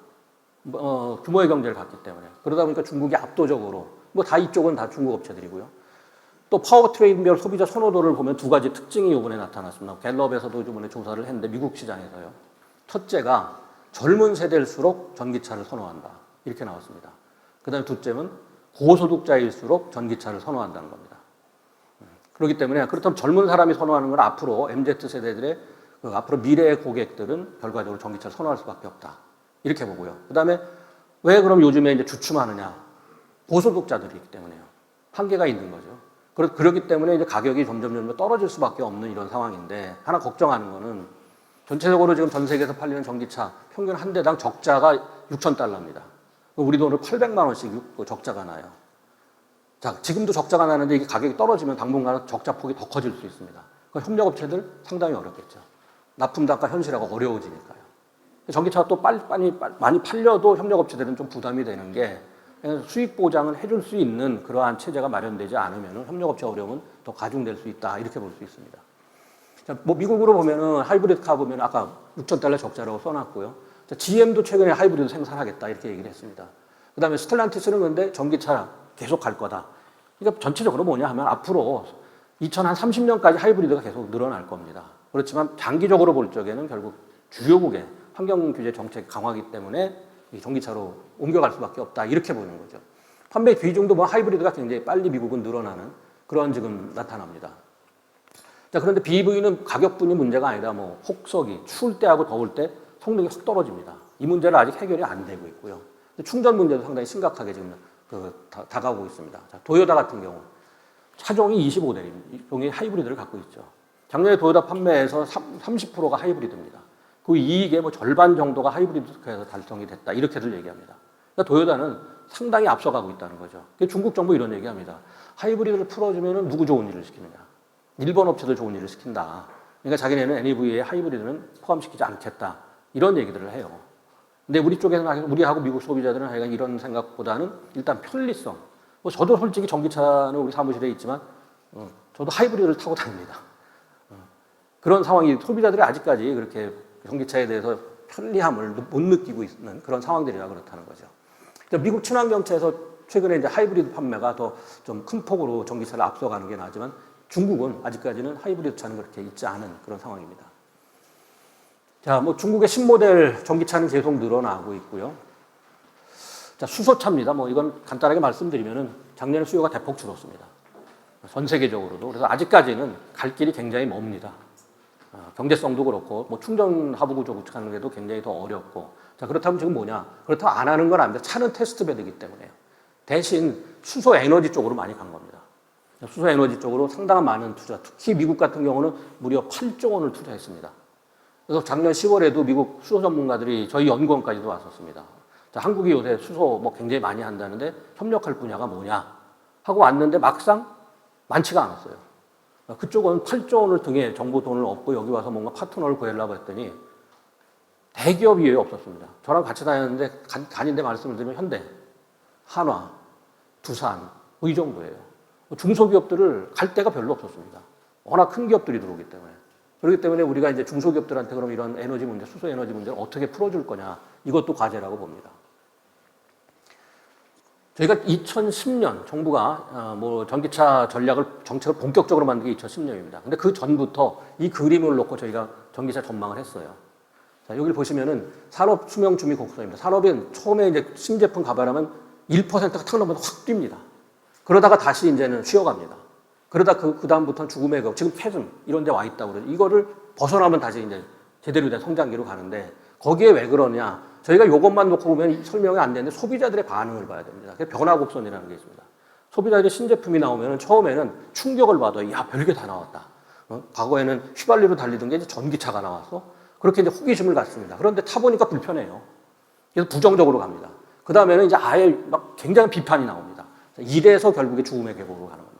S1: 규모의 경제를 갖기 때문에. 그러다 보니까 중국이 압도적으로, 뭐 다 이쪽은 다 중국 업체들이고요. 또 파워트레인별 소비자 선호도를 보면 두 가지 특징이 이번에 나타났습니다. 갤럽에서도 이번에 조사를 했는데 미국 시장에서요. 첫째가 젊은 세대일수록 전기차를 선호한다. 이렇게 나왔습니다. 그 다음에 둘째는 고소득자일수록 전기차를 선호한다는 겁니다. 그렇기 때문에 그렇다면 젊은 사람이 선호하는 건 앞으로 MZ세대들의 앞으로 미래의 고객들은 결과적으로 전기차를 선호할 수밖에 없다. 이렇게 보고요. 그 다음에 왜 그럼 요즘에 이제 주춤하느냐? 고소득자들이기 때문에요. 한계가 있는 거죠. 그렇기 때문에 이제 가격이 점점 떨어질 수밖에 없는 이런 상황인데 하나 걱정하는 거는 전체적으로 지금 전 세계에서 팔리는 전기차 평균 한 대당 적자가 6,000달러입니다. 우리 돈으로 800만 원씩 적자가 나요. 자, 지금도 적자가 나는데 이게 가격이 떨어지면 당분간 적자 폭이 더 커질 수 있습니다. 협력업체들 상당히 어렵겠죠. 납품 단가 현실하고 어려워지니까요. 전기차가 또 많이 팔려도 협력업체들은 좀 부담이 되는 게 수익 보장을 해줄 수 있는 그러한 체제가 마련되지 않으면 협력업체 어려움은 더 가중될 수 있다. 이렇게 볼 수 있습니다. 자, 뭐 미국으로 보면은 하이브리드 카 보면 아까 6,000달러 적자라고 써놨고요. 자, GM도 최근에 하이브리드 생산하겠다. 이렇게 얘기를 했습니다. 그 다음에 스텔란티스는 근데 전기차 계속 갈 거다. 그러니까 전체적으로 뭐냐 하면 앞으로 2030년까지 하이브리드가 계속 늘어날 겁니다. 그렇지만 장기적으로 볼 적에는 결국 주요국의 환경 규제 정책 강화기 때문에 이 전기차로 옮겨갈 수밖에 없다. 이렇게 보는 거죠. 판매 비중도 뭐 하이브리드가 굉장히 빨리 미국은 늘어나는 그런 지금 나타납니다. 자, 그런데 BEV는 가격뿐이 문제가 아니라 뭐 혹서기, 추울 때하고 더울 때 성능이 확 떨어집니다. 이 문제는 아직 해결이 안 되고 있고요. 충전 문제도 상당히 심각하게 지금 다가오고 있습니다. 자, 도요타 같은 경우 차종이 25대입니다. 종의 하이브리드를 갖고 있죠. 작년에 도요타 판매에서 30%가 하이브리드입니다. 그 이익의 뭐 절반 정도가 하이브리드에서 달성이 됐다. 이렇게들 얘기합니다. 그러니까 도요타는 상당히 앞서가고 있다는 거죠. 중국 정부 이런 얘기합니다. 하이브리드를 풀어주면 누구 좋은 일을 시키느냐. 일본 업체들 좋은 일을 시킨다. 그러니까 자기네는 NEV에 하이브리드는 포함시키지 않겠다. 이런 얘기들을 해요. 근데 우리 쪽에서는, 우리하고 미국 소비자들은 하여간 이런 생각보다는 일단 편리성. 뭐 저도 솔직히 전기차는 우리 사무실에 있지만, 저도 하이브리드를 타고 다닙니다. 그런 상황이 소비자들이 아직까지 그렇게 전기차에 대해서 편리함을 못 느끼고 있는 그런 상황들이라 그렇다는 거죠. 미국 친환경차에서 최근에 이제 하이브리드 판매가 더 좀 큰 폭으로 전기차를 앞서가는 게 나지만 중국은 아직까지는 하이브리드 차는 그렇게 있지 않은 그런 상황입니다. 자, 뭐 중국의 신모델 전기차는 계속 늘어나고 있고요. 자, 수소차입니다. 뭐 이건 간단하게 말씀드리면은 작년에 수요가 대폭 줄었습니다. 전 세계적으로도. 그래서 아직까지는 갈 길이 굉장히 멉니다. 경제성도 그렇고, 뭐 충전 하부 구조 구축하는 게도 굉장히 더 어렵고. 자, 그렇다면 지금 뭐냐? 그렇다고 안 하는 건 아닙니다. 차는 테스트베드이기 때문에요. 대신 수소 에너지 쪽으로 많이 간 겁니다. 수소 에너지 쪽으로 상당한 많은 투자, 특히 미국 같은 경우는 무려 8조 원을 투자했습니다. 그래서 작년 10월에도 미국 수소 전문가들이 저희 연구원까지도 왔었습니다. 자, 한국이 요새 수소 뭐 굉장히 많이 한다는데 협력할 분야가 뭐냐 하고 왔는데 막상 많지가 않았어요. 그쪽은 8조 원을 등에 정부 돈을 얻고 여기 와서 뭔가 파트너를 구하려고 했더니 대기업이 없었습니다. 저랑 같이 다녔는데 다닌데 말씀을 드리면 현대, 한화, 두산 뭐 이 정도예요. 중소기업들을 갈 데가 별로 없었습니다. 워낙 큰 기업들이 들어오기 때문에. 그렇기 때문에 우리가 이제 중소기업들한테 그럼 이런 에너지 문제, 수소 에너지 문제를 어떻게 풀어줄 거냐. 이것도 과제라고 봅니다. 저희가 2010년 정부가 뭐 전기차 정책을 본격적으로 만든 게 2010년입니다. 근데 그 전부터 이 그림을 놓고 저희가 전기차 전망을 했어요. 자, 여기를 보시면은 산업 수명 주미 곡선입니다. 산업은 처음에 이제 신제품 가발하면 1%가 탁 넘어서 확 뜁니다. 그러다가 다시 이제는 쉬어갑니다. 그러다 그 다음부터는 죽음의 거, 지금 패즘 이런 데 와 있다고 그래요. 이거를 벗어나면 다시 이제 제대로 된 성장기로 가는데 거기에 왜 그러냐? 저희가 이것만 놓고 보면 설명이 안 되는데 소비자들의 반응을 봐야 됩니다. 변화 곡선이라는 게 있습니다. 소비자들의 신제품이 나오면 처음에는 충격을 받아요. 야, 별게 다 나왔다. 과거에는 휘발유로 달리던 게 이제 전기차가 나왔어. 그렇게 이제 호기심을 갖습니다. 그런데 타보니까 불편해요. 그래서 부정적으로 갑니다. 그 다음에는 이제 아예 막 굉장히 비판이 나옵니다. 이래서 결국에 죽음의 계곡으로 가는 겁니다.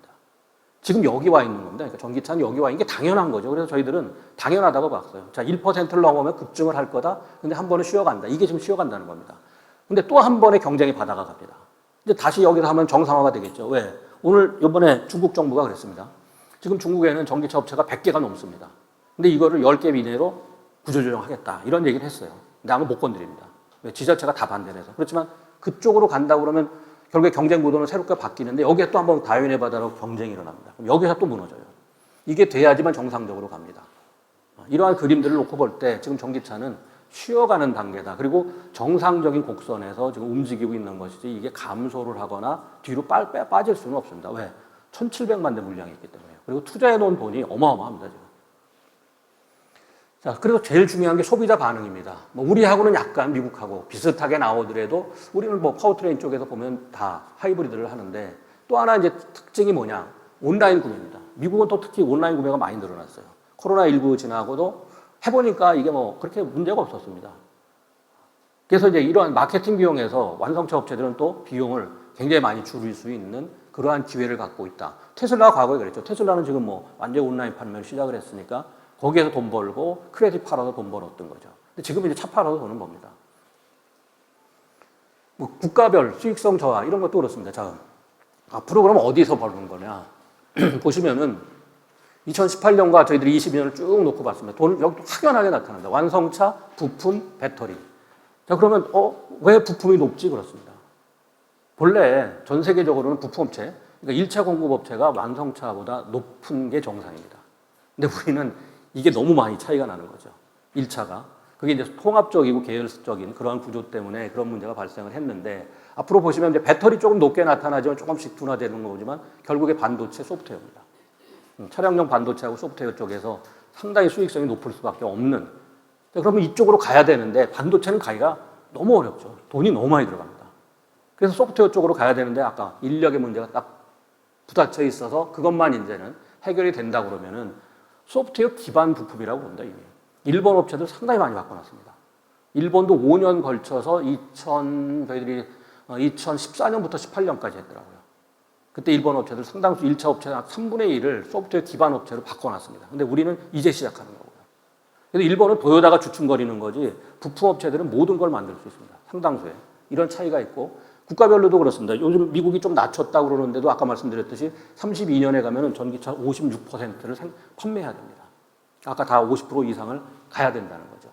S1: 지금 여기 와 있는 건데, 그러니까 전기차는 여기 와 있는 게 당연한 거죠. 그래서 저희들은 당연하다고 봤어요. 자, 1%를 넘으면 급증을 할 거다. 근데 한 번은 쉬어간다. 이게 지금 쉬어간다는 겁니다. 근데 또 한 번의 경쟁이 바다가 갑니다. 이제 다시 여기서 하면 정상화가 되겠죠. 왜? 오늘 이번에 중국 정부가 그랬습니다. 지금 중국에는 전기차 업체가 100개가 넘습니다. 근데 이거를 10개 이내로 구조조정하겠다. 이런 얘기를 했어요. 근데 아무 못 건드립니다. 왜? 지자체가 다 반대를 해서. 그렇지만 그쪽으로 간다고 그러면 결국에 경쟁 구도는 새롭게 바뀌는데 여기에 또 한번 다윈의 바다로 경쟁이 일어납니다. 그럼 여기서 또 무너져요. 이게 돼야지만 정상적으로 갑니다. 이러한 그림들을 놓고 볼 때 지금 전기차는 쉬어가는 단계다. 그리고 정상적인 곡선에서 지금 움직이고 있는 것이지 이게 감소를 하거나 뒤로 빠질 수는 없습니다. 왜? 1,700만 대 물량이 있기 때문에요. 그리고 투자해 놓은 돈이 어마어마합니다. 지금. 자, 그래서 제일 중요한 게 소비자 반응입니다. 뭐 우리하고는 약간 미국하고 비슷하게 나오더라도 우리는 뭐 파워트레인 쪽에서 보면 다 하이브리드를 하는데 또 하나 이제 특징이 뭐냐? 온라인 구매입니다. 미국은 또 특히 온라인 구매가 많이 늘어났어요. 코로나19 지나고도 해보니까 이게 뭐 그렇게 문제가 없었습니다. 그래서 이제 이러한 마케팅 비용에서 완성차 업체들은 또 비용을 굉장히 많이 줄일 수 있는 그러한 기회를 갖고 있다. 테슬라가 과거에 그랬죠. 테슬라는 지금 뭐 완전 온라인 판매를 시작을 했으니까 거기에서 돈 벌고 크레딧 팔아서 돈 벌었던 거죠. 근데 지금 이제 차 팔아서 돈은 법니다. 뭐 국가별 수익성 저하 이런 것도 그렇습니다. 자, 앞으로 그럼 어디서 벌는 거냐? 보시면은 2018년과 저희들이 22년을 쭉 놓고 봤습니다. 돈 여기 확연하게 나타난다. 완성차, 부품, 배터리. 자, 그러면 왜 부품이 높지? 그렇습니다. 본래 전 세계적으로는 부품업체 그러니까 1차 공급업체가 완성차보다 높은 게 정상입니다. 근데 우리는 이게 너무 많이 차이가 나는 거죠. 1차가. 그게 이제 통합적이고 계열적인 그러한 구조 때문에 그런 문제가 발생을 했는데 앞으로 보시면 이제 배터리 조금 높게 나타나지만 조금씩 둔화되는 거지만 결국에 반도체 소프트웨어입니다. 차량용 반도체하고 소프트웨어 쪽에서 상당히 수익성이 높을 수밖에 없는. 그러면 이쪽으로 가야 되는데 반도체는 가기가 너무 어렵죠. 돈이 너무 많이 들어갑니다. 그래서 소프트웨어 쪽으로 가야 되는데 아까 인력의 문제가 딱 부딪혀 있어서 그것만 이제는 해결이 된다 그러면은 소프트웨어 기반 부품이라고 봅니다. 이게. 일본 업체들 상당히 많이 바꿔놨습니다. 일본도 5년 걸쳐서 저희들이 2014년부터 18년까지 했더라고요. 그때 일본 업체들 상당수 1차 업체 한 3분의 1을 소프트웨어 기반 업체로 바꿔놨습니다. 근데 우리는 이제 시작하는 거고요. 그래서 일본은 도요다가 주춤거리는 거지 부품 업체들은 모든 걸 만들 수 있습니다. 상당수에. 이런 차이가 있고 국가별로도 그렇습니다. 요즘 미국이 좀 낮췄다고 그러는데도 아까 말씀드렸듯이 32년에 가면은 전기차 56%를 판매해야 됩니다. 아까 다 50% 이상을 가야 된다는 거죠.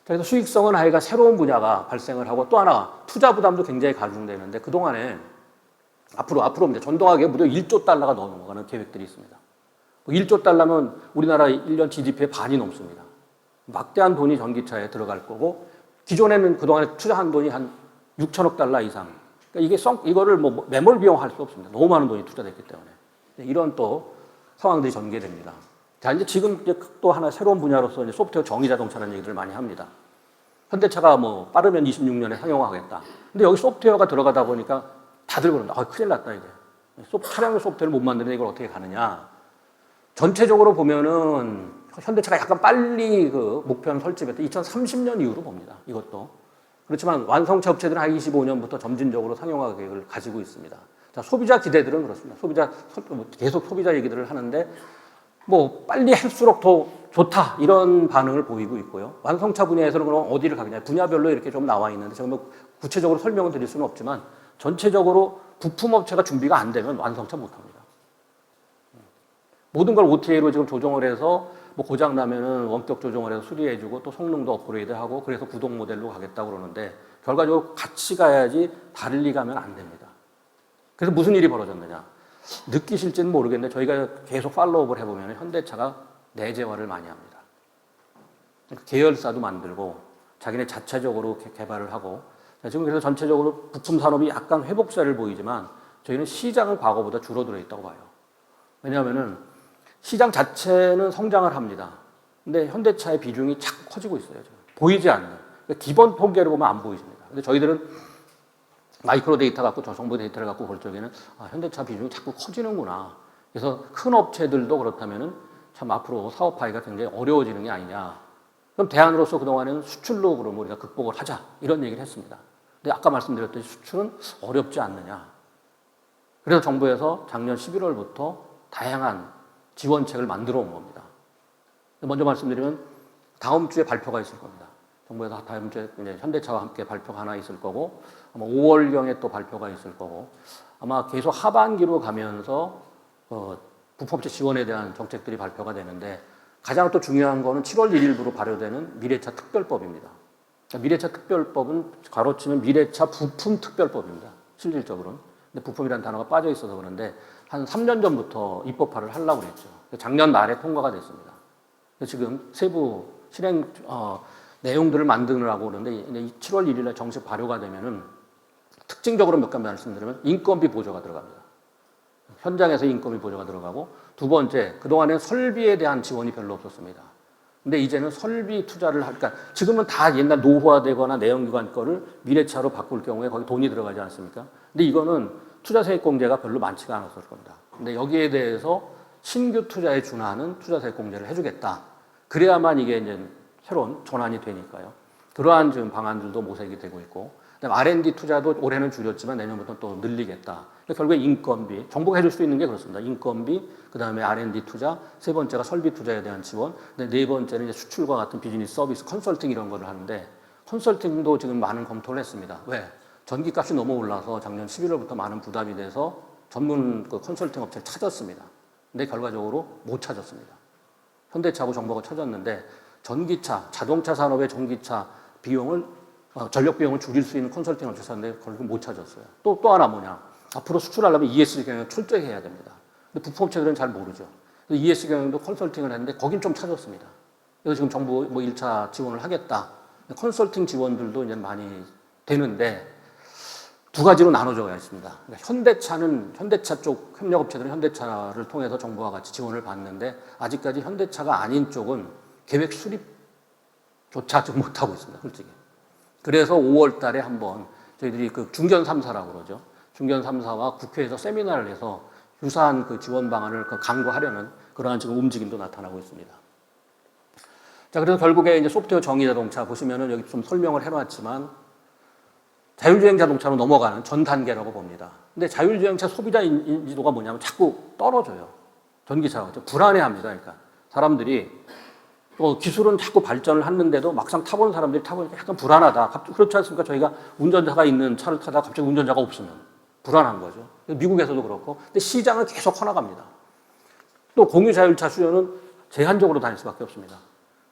S1: 그래서 수익성은 하여간 새로운 분야가 발생을 하고 또 하나 투자 부담도 굉장히 가중되는데 그동안에 앞으로 이제 전동화기에 무려 1조 달러가 넘어가는 계획들이 있습니다. 1조 달러면 우리나라 1년 GDP의 반이 넘습니다. 막대한 돈이 전기차에 들어갈 거고 기존에는 그동안에 투자한 돈이 한 6천억 달러 이상. 그러니까 이거를 뭐 매몰 비용할 수 없습니다. 너무 많은 돈이 투자됐기 때문에. 이런 또 상황들이 전개됩니다. 자, 이제 지금 이제 또 하나 새로운 분야로서 이제 소프트웨어 정의 자동차라는 얘기를 많이 합니다. 현대차가 뭐 빠르면 26년에 상용화하겠다. 근데 여기 소프트웨어가 들어가다 보니까 다들 그런다. 큰일 났다, 이제. 차량용 소프트웨어를 못 만드는데 이걸 어떻게 가느냐. 전체적으로 보면은 현대차가 약간 빨리 그 목표는 설정했다. 2030년 이후로 봅니다. 이것도. 그렇지만 완성차 업체들은 한 25년부터 점진적으로 상용화 계획을 가지고 있습니다. 자, 소비자 기대들은 그렇습니다. 계속 소비자 얘기들을 하는데 뭐 빨리 할수록 더 좋다 이런 반응을 보이고 있고요. 완성차 분야에서는 그럼 어디를 가느냐 분야별로 이렇게 좀 나와 있는데 제가 뭐 구체적으로 설명을 드릴 수는 없지만 전체적으로 부품업체가 준비가 안 되면 완성차 못합니다. 모든 걸 OTA로 지금 조정을 해서 뭐 고장 나면은 원격 조정을 해서 수리해주고 또 성능도 업그레이드하고 그래서 구동 모델로 가겠다고 그러는데 결과적으로 같이 가야지 달리 가면 안 됩니다. 그래서 무슨 일이 벌어졌느냐? 느끼실지는 모르겠는데 저희가 계속 팔로우업을 해보면 현대차가 내재화를 많이 합니다. 계열사도 만들고 자기네 자체적으로 개발을 하고 지금 그래서 전체적으로 부품 산업이 약간 회복세를 보이지만 저희는 시장은 과거보다 줄어들어 있다고 봐요. 왜냐하면은 시장 자체는 성장을 합니다. 근데 현대차의 비중이 자꾸 커지고 있어요. 지금. 보이지 않는. 그러니까 기본 통계를 보면 안 보이십니다. 근데 저희들은 마이크로 데이터 갖고 정보 데이터를 갖고 볼 적에는 현대차 비중이 자꾸 커지는구나. 그래서 큰 업체들도 그렇다면은 참 앞으로 사업하기가 굉장히 어려워지는 게 아니냐. 그럼 대안으로서 그동안에는 수출로 그럼 우리가 극복을 하자. 이런 얘기를 했습니다. 근데 아까 말씀드렸듯이 수출은 어렵지 않느냐. 그래서 정부에서 작년 11월부터 다양한 지원책을 만들어 온 겁니다. 먼저 말씀드리면 다음 주에 발표가 있을 겁니다. 정부에서 다음 주에 이제 현대차와 함께 발표가 하나 있을 거고 아마 5월경에 또 발표가 있을 거고 아마 계속 하반기로 가면서 부품업체 지원에 대한 정책들이 발표가 되는데 가장 또 중요한 거는 7월 1일부로 발효되는 미래차 특별법입니다. 그러니까 미래차 특별법은 가로치면 미래차 부품 특별법입니다. 실질적으로는. 근데 부품이라는 단어가 빠져 있어서 그런데 한 3년 전부터 입법화를 하려고 그랬죠. 작년 말에 통과가 됐습니다. 지금 세부 실행 내용들을 만드느라고 그러는데 7월 1일에 정식 발효가 되면은 특징적으로 몇 가지 말씀드리면 인건비 보조가 들어갑니다. 현장에서 인건비 보조가 들어가고 두 번째 그동안에 설비에 대한 지원이 별로 없었습니다. 근데 이제는 설비 투자를 그러니까 지금은 다 옛날 노후화되거나 내연기관 거를 미래차로 바꿀 경우에 거기 돈이 들어가지 않습니까? 근데 이거는 투자세액공제가 별로 많지가 않았을 겁니다. 근데 여기에 대해서 신규 투자에 준하는 투자세액공제를 해주겠다. 그래야만 이게 이제 새로운 전환이 되니까요. 그러한 지금 방안들도 모색이 되고 있고, 그다음에 R&D 투자도 올해는 줄였지만 내년부터 또 늘리겠다. 결국에 인건비, 정부가 해줄 수 있는 게 그렇습니다. 인건비, 그다음에 R&D 투자, 세 번째가 설비 투자에 대한 지원, 네 번째는 이제 수출과 같은 비즈니스 서비스, 컨설팅 이런 거를 하는데 컨설팅도 지금 많은 검토를 했습니다. 왜? 전기값이 너무 올라서 작년 11월부터 많은 부담이 돼서 전문 그 컨설팅 업체를 찾았습니다. 근데 결과적으로 못 찾았습니다. 현대차하고 정부가 찾았는데 전기차, 자동차 산업의 전기차 비용을 전력 비용을 줄일 수 있는 컨설팅 업체 찾았는데 결국 못 찾았어요. 또 하나 뭐냐? 앞으로 수출하려면 ESG 경영 철저히 해야 됩니다. 근데 부품업체들은 잘 모르죠. ESG 경영도 컨설팅을 했는데 거긴 좀 찾았습니다. 그래서 지금 정부 뭐 1차 지원을 하겠다. 컨설팅 지원들도 이제 많이 되는데 두 가지로 나눠져 있습니다. 그러니까 현대차 쪽 협력업체들은 현대차를 통해서 정부와 같이 지원을 받는데 아직까지 현대차가 아닌 쪽은 계획 수립조차 좀 못하고 있습니다. 솔직히. 그래서 5월 달에 한번 저희들이 그 중견 3사라고 그러죠. 중견 3사와 국회에서 세미나를 해서 유사한 그 지원 방안을 강구하려는 그러한 지금 움직임도 나타나고 있습니다. 자, 그래서 결국에 이제 소프트웨어 정의 자동차 보시면은 여기 좀 설명을 해놨지만 자율주행 자동차로 넘어가는 전 단계라고 봅니다. 근데 자율주행차 소비자 인지도가 뭐냐면 자꾸 떨어져요. 전기차가. 불안해합니다. 그러니까 사람들이 기술은 자꾸 발전을 하는데도 막상 타보는 사람들이 타보니까 약간 불안하다. 그렇지 않습니까? 저희가 운전자가 있는 차를 타다가 갑자기 운전자가 없으면 불안한 거죠. 미국에서도 그렇고. 근데 시장은 계속 커나갑니다. 또 공유 자율차 수요는 제한적으로 다닐 수밖에 없습니다.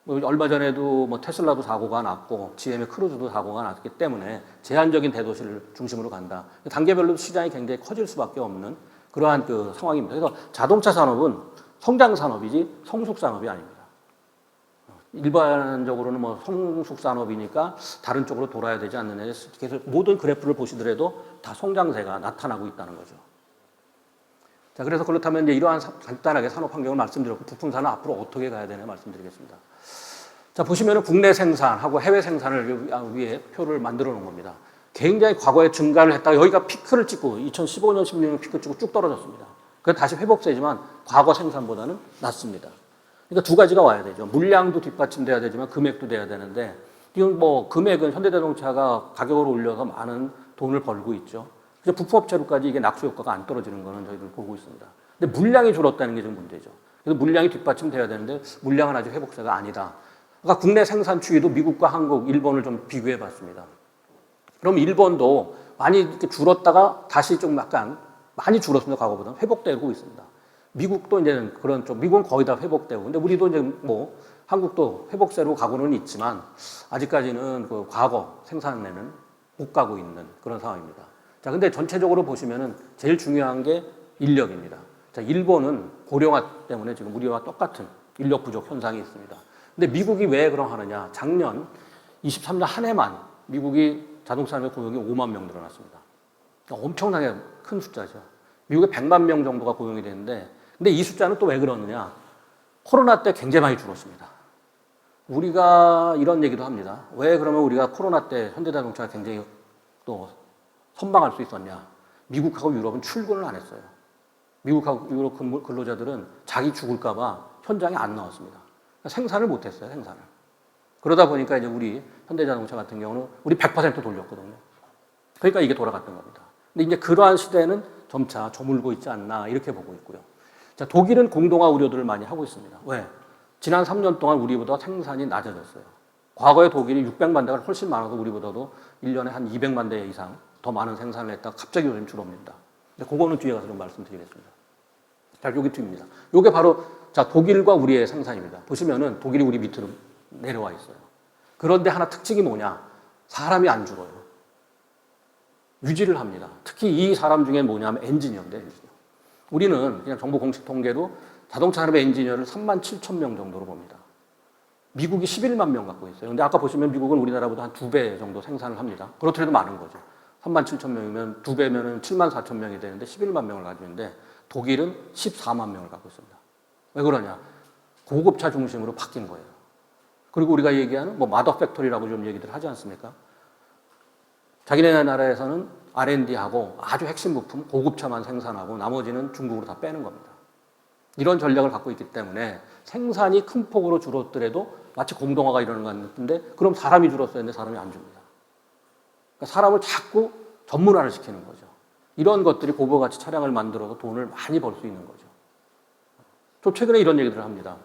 S1: 얼마 전에도 뭐 테슬라도 사고가 났고 GM의 크루즈도 사고가 났기 때문에 제한적인 대도시를 중심으로 간다. 단계별로 시장이 굉장히 커질 수밖에 없는 그러한 그 상황입니다. 그래서 자동차 산업은 성장 산업이지 성숙 산업이 아닙니다. 일반적으로는 뭐 성숙 산업이니까 다른 쪽으로 돌아야 되지 않느냐. 계속 모든 그래프를 보시더라도 다 성장세가 나타나고 있다는 거죠. 자, 그래서 그렇다면 이제 이러한 간단하게 산업 환경을 말씀드렸고 부품 산업 앞으로 어떻게 가야 되나 말씀드리겠습니다. 자, 보시면은 국내 생산하고 해외 생산을 위에 표를 만들어 놓은 겁니다. 굉장히 과거에 증가를 했다가 여기가 피크를 찍고 2015년, 16년 피크 찍고 쭉 떨어졌습니다. 그래서 다시 회복세지만 과거 생산보다는 낮습니다. 그러니까 두 가지가 와야 되죠. 물량도 뒷받침돼야 되지만 금액도 돼야 되는데 이건 뭐 금액은 현대자동차가 가격을 올려서 많은 돈을 벌고 있죠. 그래서 부품업체로까지 이게 낙수 효과가 안 떨어지는 거는 저희들 보고 있습니다. 근데 물량이 줄었다는 게 좀 문제죠. 그래서 물량이 뒷받침돼야 되는데 물량은 아직 회복세가 아니다. 그러니까 국내 생산 추이도 미국과 한국, 일본을 좀 비교해 봤습니다. 그럼 일본도 많이 이렇게 줄었다가 다시 좀 약간 많이 줄었습니다. 과거보다 회복되고 있습니다. 미국도 이제 그런 쪽, 미국은 거의 다 회복되고, 근데 우리도 이제 뭐 한국도 회복세로 가고는 있지만 아직까지는 그 과거 생산에는 못 가고 있는 그런 상황입니다. 자, 근데 전체적으로 보시면은 제일 중요한 게 인력입니다. 자, 일본은 고령화 때문에 지금 우리와 똑같은 인력 부족 현상이 있습니다. 근데 미국이 왜 그러하느냐? 작년 23년 한 해만 미국이 자동차 산업의 고용이 5만 명 늘어났습니다. 그러니까 엄청나게 큰 숫자죠. 미국에 100만 명 정도가 고용이 되는데, 근데 이 숫자는 또 왜 그러느냐? 코로나 때 굉장히 많이 줄었습니다. 우리가 이런 얘기도 합니다. 왜 그러면 우리가 코로나 때 현대자동차가 굉장히 또 선방할 수 있었냐? 미국하고 유럽은 출근을 안 했어요. 미국하고 유럽 근로자들은 자기 죽을까봐 현장에 안 나왔습니다. 생산을 못했어요, 생산을. 그러다 보니까 이제 우리 현대자동차 같은 경우는 우리 100% 돌렸거든요. 그러니까 이게 돌아갔던 겁니다. 근데 이제 그러한 시대는 점차 저물고 있지 않나 이렇게 보고 있고요. 자, 독일은 공동화 우려들을 많이 하고 있습니다. 왜? 지난 3년 동안 우리보다 생산이 낮아졌어요. 과거에 독일이 600만 대가 훨씬 많아서 우리보다도 1년에 한 200만 대 이상 더 많은 생산을 했다가 갑자기 요즘 줄어듭니다. 그거는 뒤에 가서 좀 말씀드리겠습니다. 자, 여기 뒤입니다. 요게 바로 자, 독일과 우리의 생산입니다. 보시면은 독일이 우리 밑으로 내려와 있어요. 그런데 하나 특징이 뭐냐? 사람이 안 줄어요. 유지를 합니다. 특히 이 사람 중에 뭐냐면 엔지니어인데, 엔지니어. 우리는 그냥 정부 공식 통계로 자동차 산업의 엔지니어를 3만 7천 명 정도로 봅니다. 미국이 11만 명 갖고 있어요. 근데 아까 보시면 미국은 우리나라보다 한 2배 정도 생산을 합니다. 그렇더라도 많은 거죠. 3만 7천 명이면 2배면은 7만 4천 명이 되는데 11만 명을 가지고 있는데 독일은 14만 명을 갖고 있습니다. 왜 그러냐? 고급차 중심으로 바뀐 거예요. 그리고 우리가 얘기하는 뭐 마더 팩토리라고 좀 얘기들 하지 않습니까? 자기네 나라에서는 R&D하고 아주 핵심 부품, 고급차만 생산하고 나머지는 중국으로 다 빼는 겁니다. 이런 전략을 갖고 있기 때문에 생산이 큰 폭으로 줄었더라도 마치 공동화가 일어나는 것 같은데 그럼 사람이 줄었어야 했는데 사람이 안 줍니다. 그러니까 사람을 자꾸 전문화를 시키는 거죠. 이런 것들이 고부가치 차량을 만들어서 돈을 많이 벌 수 있는 거죠. 저 최근에 이런 얘기들을 합니다.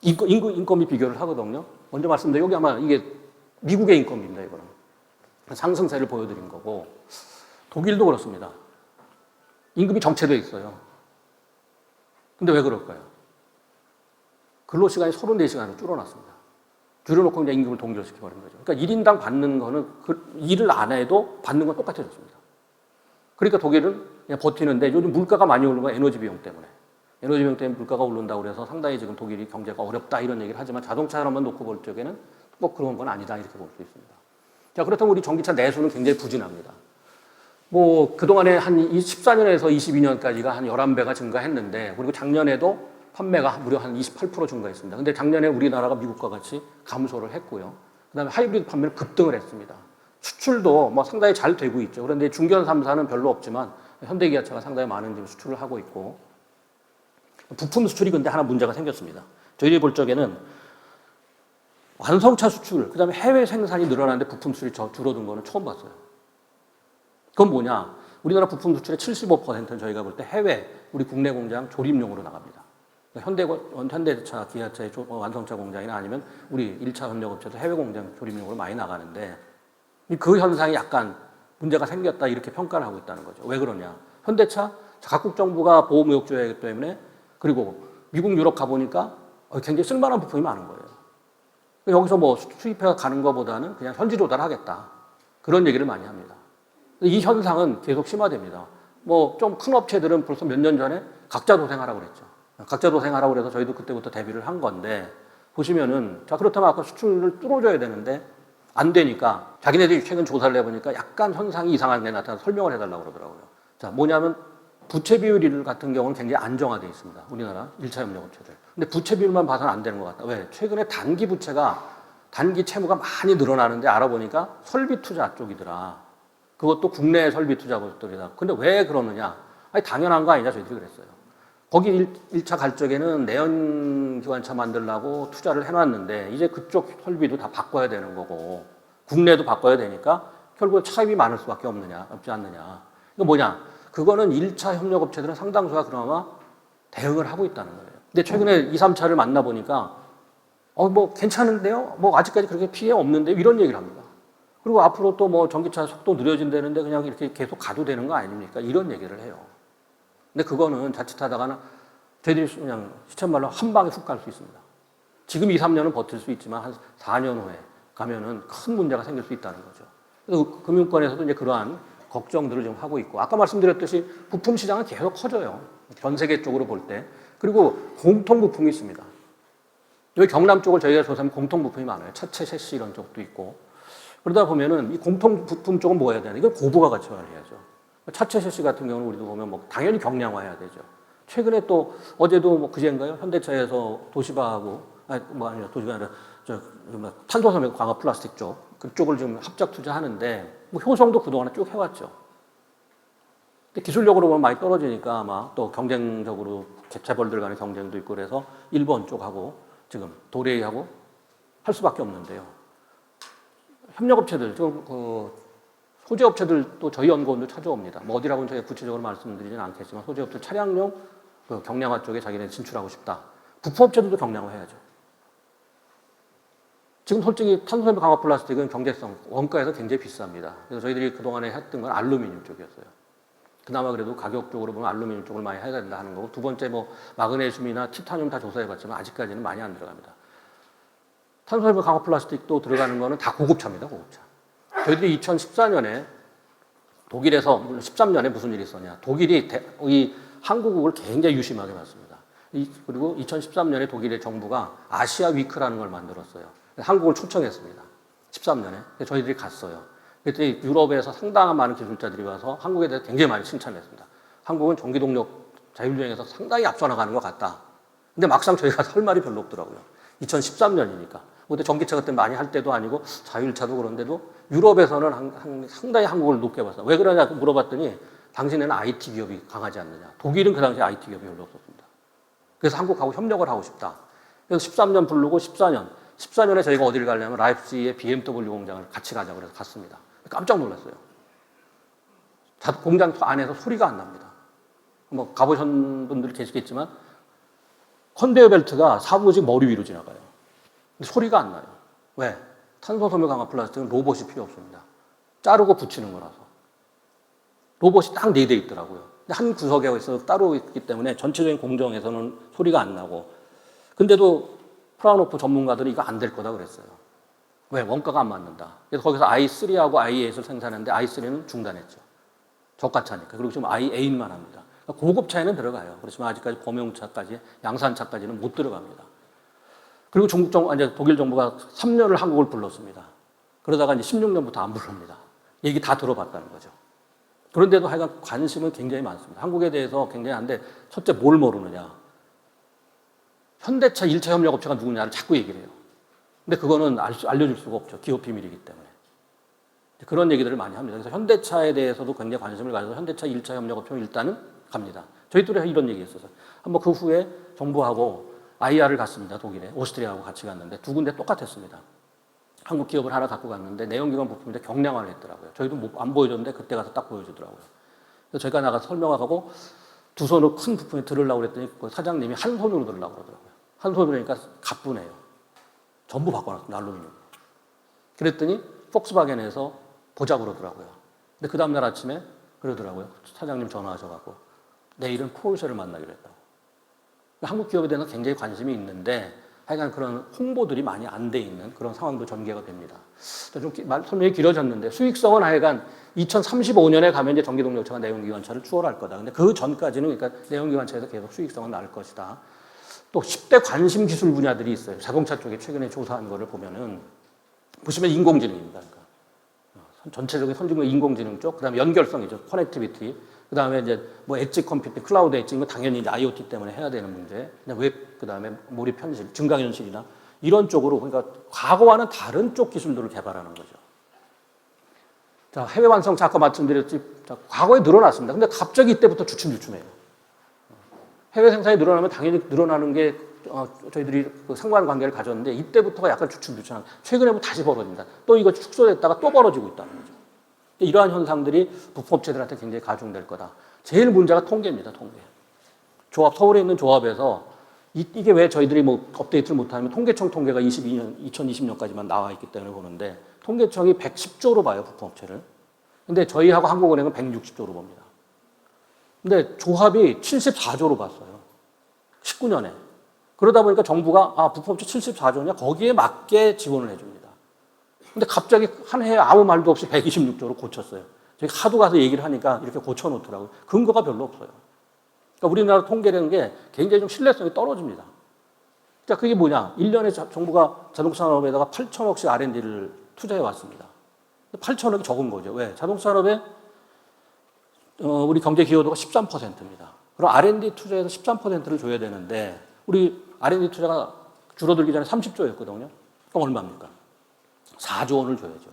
S1: 인건비 비교를 하거든요. 먼저 말씀드린 여기 아마 이게 미국의 인건비입니다. 이거는 상승세를 보여드린 거고 독일도 그렇습니다. 임금이 정체되어 있어요. 근데 왜 그럴까요? 근로시간이 34시간으로 줄어났습니다. 줄여놓고 그냥 임금을 동결시켜버린 거죠. 그러니까 1인당 받는 거는 그 일을 안 해도 받는 건 똑같아졌습니다. 그러니까 독일은 그냥 버티는데 요즘 물가가 많이 오르는 건 에너지 비용 때문에. 에너지 비용 때문에 물가가 오른다고 그래서 상당히 지금 독일이 경제가 어렵다 이런 얘기를 하지만 자동차로만 놓고 볼 적에는 꼭 그런 건 아니다 이렇게 볼 수 있습니다. 자, 그렇다면 우리 전기차 내수는 굉장히 부진합니다. 뭐 그동안에 한 14년에서 22년까지가 한 11배가 증가했는데 그리고 작년에도 판매가 무려 한 28% 증가했습니다. 근데 작년에 우리나라가 미국과 같이 감소를 했고요. 그다음에 하이브리드 판매는 급등을 했습니다. 수출도 뭐 상당히 잘 되고 있죠. 그런데 중견 3사는 별로 없지만 현대기아차가 상당히 많은 지금 수출을 하고 있고 부품 수출이 근데 하나 문제가 생겼습니다. 저희들이 볼 적에는 완성차 수출, 그다음에 해외 생산이 늘어나는데 부품 수출이 줄어든 거는 처음 봤어요. 그건 뭐냐? 우리나라 부품 수출의 75%는 저희가 볼 때 해외, 우리 국내 공장 조립용으로 나갑니다. 현대차, 기아차의 완성차 공장이나 아니면 우리 1차 협력업체도 해외 공장 조립용으로 많이 나가는데 그 현상이 약간 문제가 생겼다 이렇게 평가를 하고 있다는 거죠. 왜 그러냐? 현대차 각국 정부가 보호무역주의이기 때문에 그리고 미국, 유럽 가보니까 굉장히 쓸만한 부품이 많은 거예요. 여기서 뭐 수입해 가는 것보다는 그냥 현지 조달하겠다. 그런 얘기를 많이 합니다. 이 현상은 계속 심화됩니다. 뭐 좀 큰 업체들은 벌써 몇 년 전에 각자 도생하라고 그랬죠. 각자 도생하라고 그래서 저희도 그때부터 대비를 한 건데 보시면은 자 그렇다면 아까 수출을 뚫어줘야 되는데 안 되니까 자기네들이 최근 조사를 해보니까 약간 현상이 이상한 게 나타나서 설명을 해달라고 그러더라고요. 자 뭐냐면 부채 비율 같은 경우는 굉장히 안정화되어 있습니다. 우리나라 1차 협력업체들. 근데 부채 비율만 봐서는 안 되는 것 같다. 왜? 최근에 단기 부채가 단기 채무가 많이 늘어나는데 알아보니까 설비 투자 쪽이더라. 그것도 국내 설비 투자 것들이다. 근데 왜 그러느냐? 아니 당연한 거 아니냐 저희들이 그랬어요. 거기 1차 갈 적에는 내연기관차 만들려고 투자를 해놨는데 이제 그쪽 설비도 다 바꿔야 되는 거고 국내도 바꿔야 되니까 결국 차입이 많을 수밖에 없지 않느냐. 이거 뭐냐? 그거는 1차 협력업체들은 상당수가 그나마 대응을 하고 있다는 거예요. 근데 최근에 2, 3차를 만나보니까 뭐 괜찮은데요? 뭐 아직까지 그렇게 피해 없는데 이런 얘기를 합니다. 그리고 앞으로 또 뭐 전기차 속도 느려진다는데 그냥 이렇게 계속 가도 되는 거 아닙니까? 이런 얘기를 해요. 근데 그거는 자칫하다가는 저희들이 그냥 시쳇말로 한 방에 훅 갈 수 있습니다. 지금 2, 3년은 버틸 수 있지만 한 4년 후에 가면은 큰 문제가 생길 수 있다는 거죠. 그래서 금융권에서도 이제 그러한 걱정들을 좀 하고 있고 아까 말씀드렸듯이 부품 시장은 계속 커져요. 전 세계 쪽으로 볼 때. 그리고 공통 부품이 있습니다. 여기 경남 쪽을 저희가 조사하면 공통 부품이 많아요. 차체, 셰시 이런 쪽도 있고. 그러다 보면은 이 공통 부품 쪽은 뭐 해야 되나? 이걸 고부가 갖춰야 해야죠. 차체, 셰시 같은 경우는 우리도 보면 뭐 당연히 경량화해야 되죠. 최근에 또 어제도 뭐 그제인가요? 현대차에서 도시바하고 도시가 아니라 탄소섬유 광합 플라스틱 쪽 그쪽을 지금 합작 투자하는데 뭐 효성도 그동안에 쭉 해왔죠. 근데 기술력으로 보면 많이 떨어지니까 아마 또 경쟁적으로 재벌들 간의 경쟁도 있고 그래서 일본 쪽하고 지금 도레이하고 할 수밖에 없는데요. 협력업체들, 소재업체들도 저희 연구원도 찾아옵니다. 뭐 어디라고는 저희가 구체적으로 말씀드리지는 않겠지만 소재업체 차량용 경량화 쪽에 자기네 진출하고 싶다. 부품업체들도 경량화해야죠. 지금 솔직히 탄소섬유 강화 플라스틱은 경제성, 원가에서 굉장히 비쌉니다. 그래서 저희들이 그동안에 했던 건 알루미늄 쪽이었어요. 그나마 그래도 가격적으로 보면 알루미늄 쪽을 많이 해야 된다 하는 거고 두 번째 뭐 마그네슘이나 티타늄 다 조사해봤지만 아직까지는 많이 안 들어갑니다. 탄소섬유 강화 플라스틱도 들어가는 거는 다 고급차입니다. 고급차. 저희들이 2014년에 독일에서 물론 13년에 무슨 일이 있었냐. 독일이 이 한국을 굉장히 유심하게 봤습니다. 그리고 2013년에 독일의 정부가 아시아 위크라는 걸 만들었어요. 한국을 초청했습니다. 13년에. 저희들이 갔어요. 그때 유럽에서 상당한 많은 기술자들이 와서 한국에 대해서 굉장히 많이 칭찬했습니다. 한국은 전기동력 자율주행에서 상당히 앞서 나가는 것 같다. 근데 막상 저희가 할 말이 별로 없더라고요. 2013년이니까. 근데 전기차 그때 많이 할 때도 아니고 자율차도 그런데도 유럽에서는 상당히 한국을 높게 봤어요. 왜 그러냐 물어봤더니 당신에는 IT 기업이 강하지 않느냐. 독일은 그 당시에 IT 기업이 별로 없었습니다. 그래서 한국하고 협력을 하고 싶다. 그래서 13년 부르고 14년에 저희가 어디를 가려면 라이프치히의 BMW 공장을 같이 가자고 그래서 갔습니다. 깜짝 놀랐어요. 공장 안에서 소리가 안 납니다. 뭐 가보신 분들 계시겠지만 컨베이어 벨트가 사무직 머리 위로 지나가요. 근데 소리가 안 나요. 왜? 탄소섬유 강화 플라스틱은 로봇이 필요 없습니다. 자르고 붙이는 거라서. 로봇이 딱 4대 있더라고요. 근데 한 구석에 있어서 따로 있기 때문에 전체적인 공정에서는 소리가 안 나고. 근데도 프라운호프 전문가들이 이거 안 될 거다 그랬어요. 왜? 원가가 안 맞는다. 그래서 거기서 i3하고 i8을 생산했는데 i3는 중단했죠. 저가차니까. 그리고 지금 i8만 합니다. 그러니까 고급차에는 들어가요. 그렇지만 아직까지 범용차까지, 양산차까지는 못 들어갑니다. 그리고 이제 독일 정부가 3년을 한국을 불렀습니다. 그러다가 이제 16년부터 안 부릅니다. 얘기 다 들어봤다는 거죠. 그런데도 하여간 관심은 굉장히 많습니다. 한국에 대해서 굉장히 한데, 첫째 뭘 모르느냐. 현대차 1차 협력업체가 누구냐를 자꾸 얘기를 해요. 근데 그거는 알려줄 수가 없죠. 기업 비밀이기 때문에. 그런 얘기들을 많이 합니다. 그래서 현대차에 대해서도 굉장히 관심을 가져서 현대차 1차 협력업체는 일단은 갑니다. 저희들이 이런 얘기 했었어요. 한번 그 후에 정부하고 IR을 갔습니다. 독일에. 오스트리아하고 같이 갔는데 두 군데 똑같았습니다. 한국 기업을 하나 갖고 갔는데 내연기관 부품인데 경량화를 했더라고요. 저희도 안 보여줬는데 그때 가서 딱 보여주더라고요. 그래서 제가 나가서 설명하고 두 손으로 큰 부품에 들으려고 그랬더니 그 사장님이 한 손으로 들으려고 그러더라고요. 한 손으로 그러니까 가뿐해요. 전부 바꿔놨습니다. 알루미늄. 그랬더니 폭스바겐에서 보자고 그러더라고요. 근데 그 다음날 아침에 그러더라고요. 사장님 전화하셔가지고 내일은 포르쉐를 만나기로 했다고. 한국 기업에 대해서 굉장히 관심이 있는데 하여간 그런 홍보들이 많이 안 돼 있는 그런 상황도 전개가 됩니다. 좀 설명이 길어졌는데 수익성은 하여간 2035년에 가면 이제 전기동력차가 내연기관차를 추월할 거다. 근데 그 전까지는 그러니까 내연기관차에서 계속 수익성은 나을 것이다. 또 10대 관심 기술 분야들이 있어요. 자동차 쪽에 최근에 조사한 거를 보시면 인공지능입니다. 그러니까 전체적인 선진국 인공지능 쪽, 그다음에 연결성이죠. 커넥티비티. 그다음에 이제 뭐 엣지 컴퓨팅, 클라우드 엣지 이거 당연히 이제 IoT 때문에 해야 되는 문제. 웹 그다음에 몰입 현실, 증강현실이나 이런 쪽으로 그러니까 과거와는 다른 쪽 기술들을 개발하는 거죠. 자, 해외 완성차 아까 말씀드렸지. 자, 과거에 늘어났습니다. 근데 갑자기 이때부터 주춤주춤해요. 해외 생산이 늘어나면 당연히 늘어나는 게 저희들이 그 상관관계를 가졌는데 이때부터가 약간 주춤주춤한. 최근에 뭐 다시 벌어집니다. 또 이거 축소됐다가 또 벌어지고 있다는 거죠. 이러한 현상들이 부품업체들한테 굉장히 가중될 거다. 제일 문제가 통계입니다. 통계. 조합, 서울에 있는 조합에서 이게 왜 저희들이 뭐 업데이트를 못하면 통계청 통계가 2020년까지만 나와 있기 때문에 보는데 통계청이 110조로 봐요. 부품업체를. 근데 저희하고 한국은행은 160조로 봅니다. 근데 조합이 74조로 봤어요. 19년에. 그러다 보니까 정부가 부품업체 74조냐? 거기에 맞게 지원을 해줍니다. 근데 갑자기 한 해에 아무 말도 없이 126조로 고쳤어요. 저희 하도 가서 얘기를 하니까 이렇게 고쳐놓더라고요. 근거가 별로 없어요. 그러니까 우리나라 통계라는 게 굉장히 좀 신뢰성이 떨어집니다. 자, 그게 뭐냐? 1년에 정부가 자동차 산업에다가 8천억씩 R&D를 투자해 왔습니다. 8천억이 적은 거죠. 왜? 자동차 산업에 우리 경제 기여도가 13%입니다. 그럼 R&D 투자에서 13%를 줘야 되는데 우리 R&D 투자가 줄어들기 전에 30조였거든요. 그럼 얼마입니까? 4조 원을 줘야죠.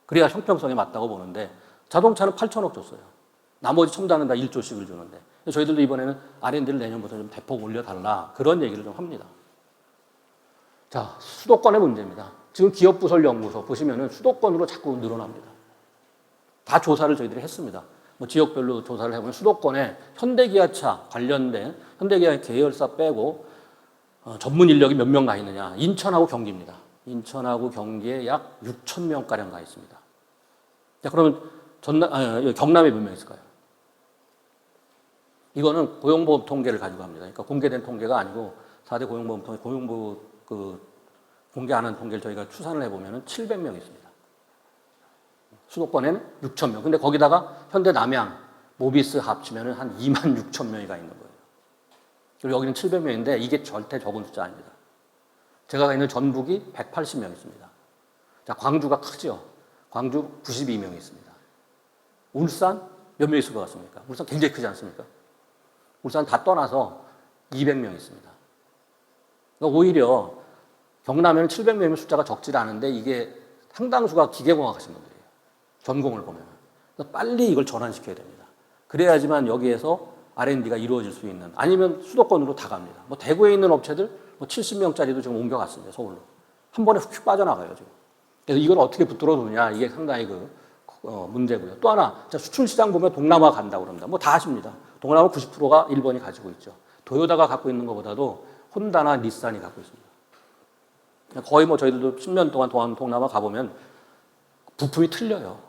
S1: 그래야 형평성에 맞다고 보는데 자동차는 8천억 줬어요. 나머지 첨단은 다 1조씩을 주는데 저희들도 이번에는 R&D를 내년부터 좀 대폭 올려달라 그런 얘기를 좀 합니다. 자, 수도권의 문제입니다. 지금 기업부설연구소 보시면은 수도권으로 자꾸 늘어납니다. 다 조사를 저희들이 했습니다. 뭐 지역별로 조사를 해보면 수도권에 현대기아차 관련된 현대기아 계열사 빼고 전문 인력이 몇 명 가 있느냐. 인천하고 경기입니다. 인천하고 경기에 약 6천 명가량 가 있습니다. 자, 그러면 경남에 몇 명 있을까요? 이거는 고용보험 통계를 가지고 합니다. 그러니까 공개된 통계가 아니고 4대 고용보험 통계, 고용부 공개하는 통계를 저희가 추산을 해보면 700명 있습니다. 수도권에는 6천 명. 근데 거기다가 현대 남양, 모비스 합치면 한 2만 6천 명이 가 있는 거예요. 그리고 여기는 700명인데 이게 절대 적은 숫자 아닙니다. 제가 가 있는 전북이 180명 있습니다. 자, 광주가 크죠? 광주 92명 있습니다. 울산 몇 명 있을 것 같습니까? 울산 굉장히 크지 않습니까? 울산 다 떠나서 200명 있습니다. 그러니까 오히려 경남에는 700명이면 숫자가 적지 않은데 이게 상당수가 기계공학 하신 분들이에요. 전공을 보면. 그러니까 빨리 이걸 전환시켜야 됩니다. 그래야지만 여기에서 R&D가 이루어질 수 있는, 아니면 수도권으로 다 갑니다. 뭐 대구에 있는 업체들 뭐 70명짜리도 지금 옮겨갔습니다. 서울로. 한 번에 훅 빠져나가요, 지금. 그래서 이걸 어떻게 붙들어 두느냐, 이게 상당히 문제고요. 또 하나, 수출 시장 보면 동남아 간다고 그럽니다. 뭐 다 아십니다. 동남아 90%가 일본이 가지고 있죠. 도요타가 갖고 있는 것보다도 혼다나 닛산이 갖고 있습니다. 거의 뭐 저희들도 10년 동안 동남아 가보면 부품이 틀려요.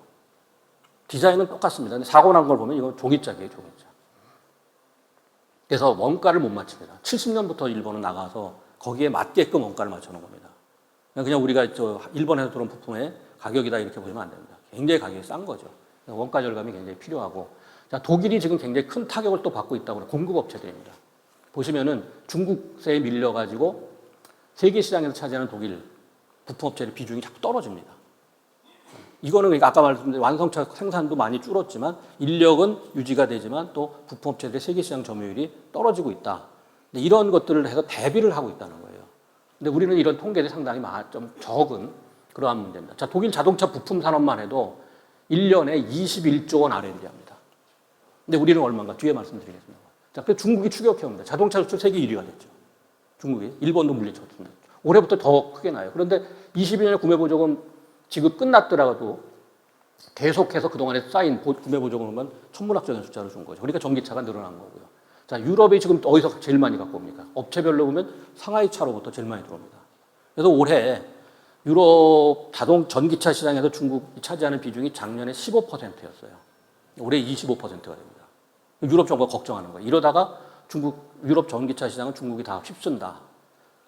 S1: 디자인은 똑같습니다. 근데 사고 난 걸 보면 이건 종이짝이에요, 종이짝. 그래서 원가를 못 맞춥니다. 70년부터 일본은 나가서 거기에 맞게끔 원가를 맞춰놓은 겁니다. 그냥 우리가 일본에서 들어온 부품의 가격이다 이렇게 보시면 안 됩니다. 굉장히 가격이 싼 거죠. 원가 절감이 굉장히 필요하고. 자, 독일이 지금 굉장히 큰 타격을 또 받고 있다고 해요. 공급업체들입니다. 보시면은 중국세에 밀려가지고 세계 시장에서 차지하는 독일 부품업체의 비중이 자꾸 떨어집니다. 이거는 그러니까 아까 말씀드린 완성차 생산도 많이 줄었지만 인력은 유지가 되지만 또 부품업체들의 세계 시장 점유율이 떨어지고 있다. 이런 것들을 해서 대비를 하고 있다는 거예요. 근데 우리는 이런 통계들이 상당히 좀 적은 그러한 문제입니다. 자, 독일 자동차 부품 산업만 해도 1년에 21조 원 R&D 합니다. 근데 우리는 얼마인가? 뒤에 말씀드리겠습니다. 자, 그래서 중국이 추격해옵니다. 자동차 수출 세계 1위가 됐죠. 중국이. 일본도 물리쳤습니다. 올해부터 더 크게 나요. 그런데 22년에 구매보조금 지급 끝났더라도 계속해서 그동안에 쌓인 구매보조금을 보면 천문학적인 숫자를 준 거죠. 그러니까 전기차가 늘어난 거고요. 자, 유럽이 지금 어디서 제일 많이 갖고 옵니까? 업체별로 보면 상하이차로부터 제일 많이 들어옵니다. 그래서 올해 유럽 전기차 시장에서 중국이 차지하는 비중이 작년에 15%였어요. 올해 25%가 됩니다. 유럽 정부가 걱정하는 거예요. 이러다가 유럽 전기차 시장은 중국이 다 휩쓴다.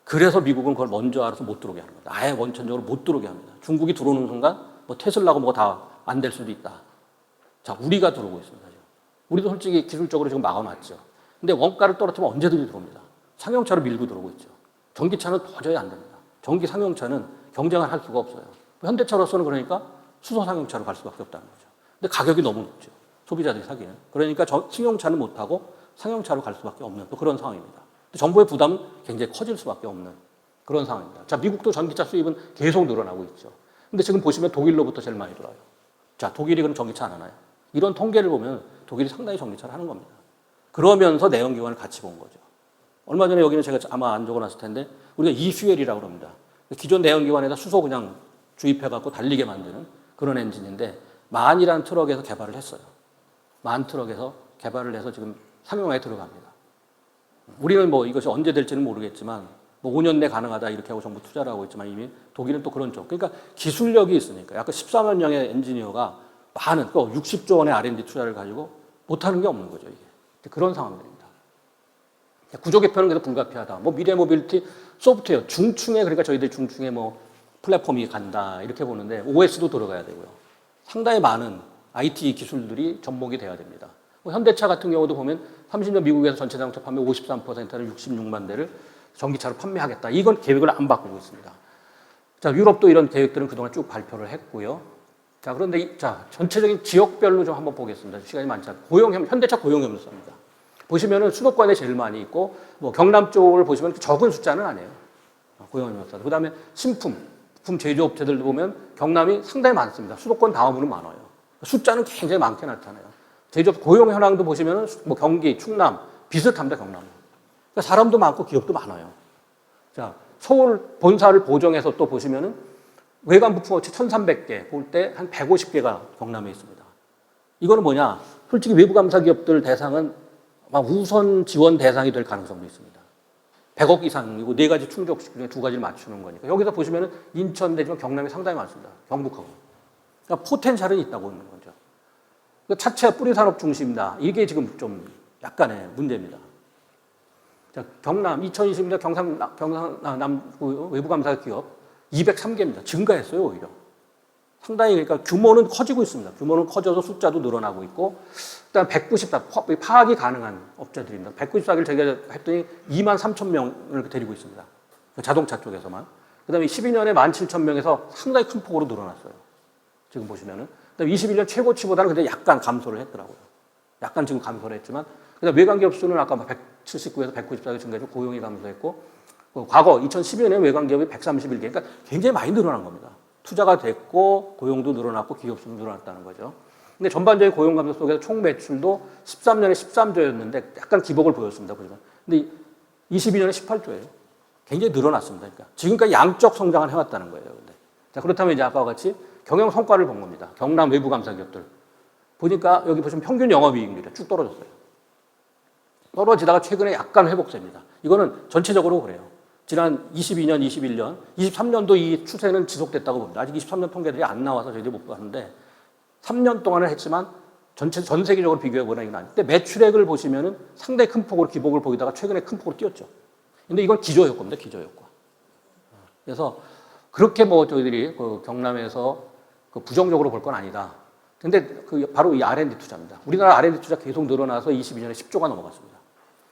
S1: 그래서 미국은 그걸 먼저 알아서 못 들어오게 하는 겁니다. 아예 원천적으로 못 들어오게 합니다. 중국이 들어오는 순간 뭐 테슬라고 뭐 다 안 될 수도 있다. 자, 우리가 들어오고 있습니다. 지금. 우리도 솔직히 기술적으로 지금 막아놨죠. 근데 원가를 떨어뜨리면 언제든지 들어옵니다. 상용차로 밀고 들어오고 있죠. 전기차는 도저히 안 됩니다. 전기 상용차는 경쟁을 할 수가 없어요. 현대차로서는 그러니까 수소 상용차로 갈 수밖에 없다는 거죠. 근데 가격이 너무 높죠. 소비자들이 사기는. 그러니까 승용차는 못하고 상용차로 갈 수밖에 없는 또 그런 상황입니다. 정부의 부담은 굉장히 커질 수밖에 없는 그런 상황입니다. 자, 미국도 전기차 수입은 계속 늘어나고 있죠. 근데 지금 보시면 독일로부터 제일 많이 들어와요. 자, 독일이 그럼 전기차 안 하나요? 이런 통계를 보면 독일이 상당히 전기차를 하는 겁니다. 그러면서 내연기관을 같이 본 거죠. 얼마 전에 여기는 제가 아마 안 적어놨을 텐데 우리가 이퓨엘이라고 합니다. 기존 내연기관에다 수소 그냥 주입해갖고 달리게 만드는 그런 엔진인데 만이라는 트럭에서 개발을 했어요. 만 트럭에서 개발을 해서 지금 상용화에 들어갑니다. 우리는 뭐 이것이 언제 될지는 모르겠지만 뭐 5년 내 가능하다 이렇게 하고 정부 투자를 하고 있지만 이미 독일은 또 그런 쪽. 그러니까 기술력이 있으니까 약간 14만 명의 엔지니어가 많은 또 60조 원의 R&D 투자를 가지고 못하는 게 없는 거죠. 이게 그런 상황들입니다. 구조 개편은 그래서 불가피하다. 뭐 미래 모빌리티 소프트웨어 중층에 그러니까 저희들 중층에 뭐 플랫폼이 간다 이렇게 보는데 OS도 들어가야 되고요. 상당히 많은 IT 기술들이 접목이 돼야 됩니다. 뭐 현대차 같은 경우도 보면 30년 미국에서 전체 자동차 판매 53%를 66만 대를 전기차로 판매하겠다. 이건 계획을 안 바꾸고 있습니다. 자, 유럽도 이런 계획들은 그동안 쭉 발표를 했고요. 자, 그런데 전체적인 지역별로 좀 한번 보겠습니다. 시간이 많지 않고 현대차 고용 협력사입니다. 보시면은 수도권에 제일 많이 있고 뭐 경남 쪽을 보시면 적은 숫자는 아니에요. 고용 협력사. 그다음에 부품 제조업체들도 보면 경남이 상당히 많습니다. 수도권 다음으로 많아요. 숫자는 굉장히 많게 나타나요. 제조업 고용 현황도 보시면은 뭐 경기, 충남 비슷합니다. 경남. 그러니까 사람도 많고 기업도 많아요. 자, 서울 본사를 보정해서 또 보시면은 외관 부품업체 1,300개 볼 때 한 150개가 경남에 있습니다. 이거는 뭐냐? 솔직히 외부 감사 기업들 대상은 아마 우선 지원 대상이 될 가능성도 있습니다. 100억 이상이고 4가지 충족식 중에 2가지를 맞추는 거니까. 여기서 보시면은 인천 대지만 경남이 상당히 많습니다. 경북하고. 그러니까 포텐셜은 있다고 하는 거죠. 차체 뿌리 산업 중심이다. 이게 지금 좀 약간의 문제입니다. 자, 경남 2020년 경상남 외부 감사 기업 203개입니다. 증가했어요, 오히려. 상당히 그러니까 규모는 커지고 있습니다. 규모는 커져서 숫자도 늘어나고 있고, 일단 194 파악이 가능한 업체들입니다. 194개를 제가 했더니 2만 3천 명을 데리고 있습니다. 자동차 쪽에서만. 그다음에 12년에 17,000명에서 상당히 큰 폭으로 늘어났어요. 지금 보시면은. 그다음에 21년 최고치보다는 근데 약간 감소를 했더라고요. 약간 지금 감소를 했지만, 그다음 외관기업 수는 아까 179에서 194개 증가해서 고용이 감소했고, 과거 2012년에 외관기업이 131개, 그러니까 굉장히 많이 늘어난 겁니다. 투자가 됐고 고용도 늘어났고 기업 수도 늘어났다는 거죠. 근데 전반적인 고용 감소 속에서 총 매출도 13년에 13조였는데 약간 기복을 보였습니다. 보시면. 근데 22년에 18조예요. 굉장히 늘어났습니다. 그러니까 지금까지 양적 성장을 해왔다는 거예요. 근데. 자, 그렇다면 이제 아까와 같이 경영 성과를 본 겁니다. 경남 외부 감사 기업들. 보니까 여기 보시면 평균 영업이익률이 쭉 떨어졌어요. 떨어지다가 최근에 약간 회복세입니다. 이거는 전체적으로 그래요. 지난 22년, 21년, 23년도 이 추세는 지속됐다고 봅니다. 아직 23년 통계들이 안 나와서 저희들이 못 봤는데 3년 동안을 했지만 전 세계적으로 비교해보나 이건 아니에요. 근데 매출액을 보시면은 상당히 큰 폭으로 기복을 보이다가 최근에 큰 폭으로 뛰었죠. 근데 이건 기저효과입니다. 기저효과. 그래서 그렇게 뭐 저희들이 그 경남에서 그 부정적으로 볼 건 아니다. 근데 바로 이 R&D 투자입니다. 우리나라 R&D 투자 계속 늘어나서 22년에 10조가 넘어갔습니다.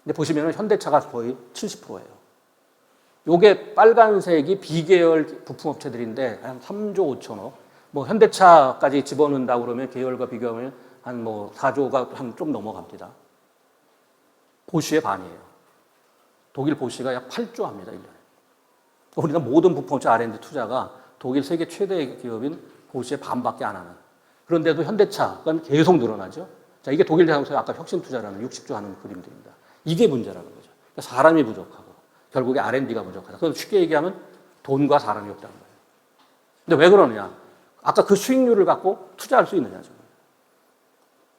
S1: 근데 보시면은 현대차가 거의 70%예요. 요게 빨간색이 비계열 부품업체들인데 한 3조 5천억. 뭐 현대차까지 집어넣는다 그러면 계열과 비교하면 한 뭐 4조가 한 좀 넘어갑니다. 보쉬의 반이에요. 독일 보쉬가 약 8조 합니다, 1년에. 우리가 모든 부품업체 R&D 투자가 독일 세계 최대 기업인 보쉬의 반밖에 안 하는. 그런데도 현대차가 계속 늘어나죠. 자, 이게 독일 자동차의 아까 혁신 투자라는 60조 하는 그림들입니다. 이게 문제라는 거죠. 그러니까 사람이 부족하고 결국에 R&D가 부족하다. 그래서 쉽게 얘기하면 돈과 사람이 없다는 거예요. 근데 왜 그러느냐? 아까 그 수익률을 갖고 투자할 수 있느냐죠.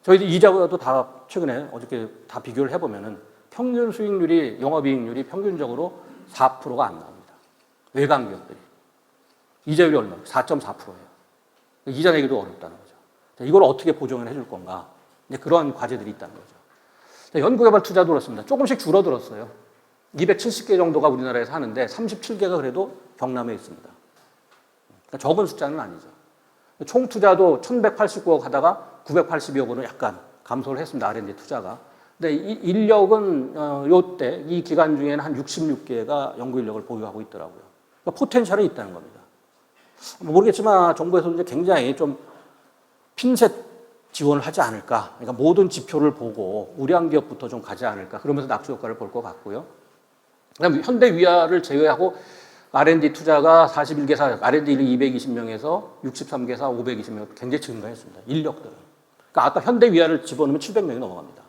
S1: 저희들 이자도 다 최근에 어저께 다 비교를 해보면은 평균 수익률이 영업이익률이 평균적으로 4%가 안 나옵니다. 외관 기업들이. 이자율이 얼마예요? 4.4%예요. 이자 내기도 어렵다는 거죠. 자, 이걸 어떻게 보정을 해줄 건가? 이제 그러한 과제들이 있다는 거죠. 자, 연구개발 투자도 그렇습니다. 조금씩 줄어들었어요. 270개 정도가 우리나라에서 하는데 37개가 그래도 경남에 있습니다. 그러니까 적은 숫자는 아니죠. 총 투자도 1189억 하다가 982억으로 약간 감소를 했습니다. R&D 투자가. 근데 이 인력은 요때 이 기간 중에는 한 66개가 연구 인력을 보유하고 있더라고요. 그러니까 포텐셜은 있다는 겁니다. 모르겠지만 정부에서 이제 굉장히 좀 핀셋 지원을 하지 않을까. 그러니까 모든 지표를 보고 우량 기업부터 좀 가지 않을까. 그러면서 낙수 효과를 볼 것 같고요. 그다음 현대 위아를 제외하고 R&D 투자가 41개사, R&D 220명에서 63개사 520명 굉장히 증가했습니다. 인력들은. 그러니까 아까 현대 위아를 집어넣으면 700명이 넘어갑니다.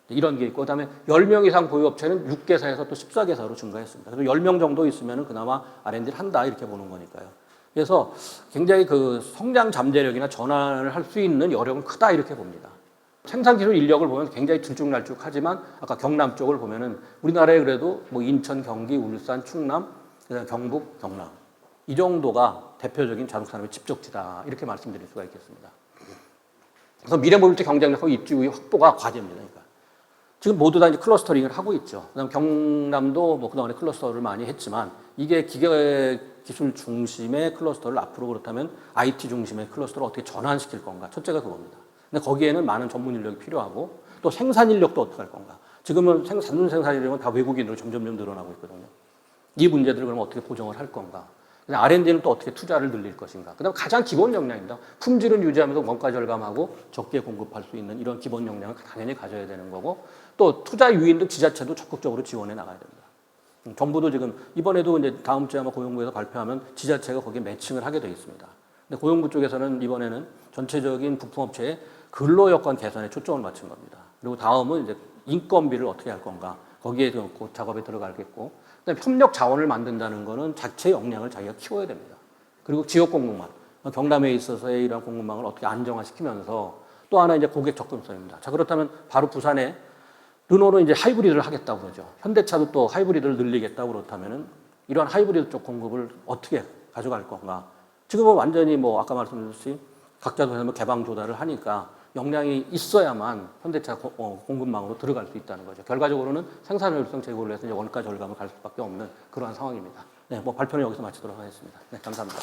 S1: 이런 게 있고, 그 다음에 10명 이상 보유업체는 6개사에서 또 14개사로 증가했습니다. 그래서 10명 정도 있으면 그나마 R&D를 한다, 이렇게 보는 거니까요. 그래서 굉장히 그 성장 잠재력이나 전환을 할 수 있는 여력은 크다, 이렇게 봅니다. 생산기술 인력을 보면 굉장히 들쭉날쭉하지만 아까 경남 쪽을 보면은 우리나라에 그래도 뭐 인천, 경기, 울산, 충남, 그다음에 경북, 경남 이 정도가 대표적인 자동산업의 집적지다, 이렇게 말씀드릴 수가 있겠습니다. 그래서 미래모빌리티 경쟁력하고 입지의 확보가 과제입니다. 그러니까 지금 모두 다 이제 클러스터링을 하고 있죠. 그다음 경남도 뭐 그동안에 클러스터를 많이 했지만 이게 기계기술 중심의 클러스터를 앞으로 그렇다면 IT 중심의 클러스터를 어떻게 전환시킬 건가? 첫째가 그겁니다. 근데 거기에는 많은 전문 인력이 필요하고 또 생산 인력도 어떻게 할 건가? 지금은 생산 인력은 다 외국인으로 점점 늘어나고 있거든요. 이 문제들을 그럼 어떻게 보정을 할 건가? R&D는 또 어떻게 투자를 늘릴 것인가? 그다음 가장 기본 역량입니다. 품질은 유지하면서 원가 절감하고 적게 공급할 수 있는 이런 기본 역량을 당연히 가져야 되는 거고, 또 투자 유인 등 지자체도 적극적으로 지원해 나가야 됩니다. 정부도 지금 이번에도 이제 다음 주에 아마 고용부에서 발표하면 지자체가 거기에 매칭을 하게 되어 있습니다. 근데 고용부 쪽에서는 이번에는 전체적인 부품업체의 근로 여건 개선에 초점을 맞춘 겁니다. 그리고 다음은 이제 인건비를 어떻게 할 건가? 거기에 그 작업에 들어가겠고, 그다음에 협력 자원을 만든다는 거는 자체 역량을 자기가 키워야 됩니다. 그리고 지역 공급망, 경남에 있어서의 이런 공급망을 어떻게 안정화시키면서 또 하나 이제 고객 접근성입니다. 자, 그렇다면 바로 부산에 르노는 이제 하이브리드를 하겠다고 그러죠. 현대차도 또 하이브리드를 늘리겠다고 그렇다면은 이런 하이브리드 쪽 공급을 어떻게 가져갈 건가? 지금은 완전히 뭐 아까 말씀드렸듯이 각자 뭐 개방 조달을 하니까 역량이 있어야만 현대차 공급망으로 들어갈 수 있다는 거죠. 결과적으로는 생산 효율성 제고를 해서 이제 원가 절감을 갈 수밖에 없는 그러한 상황입니다. 네, 뭐 발표는 여기서 마치도록 하겠습니다. 네, 감사합니다.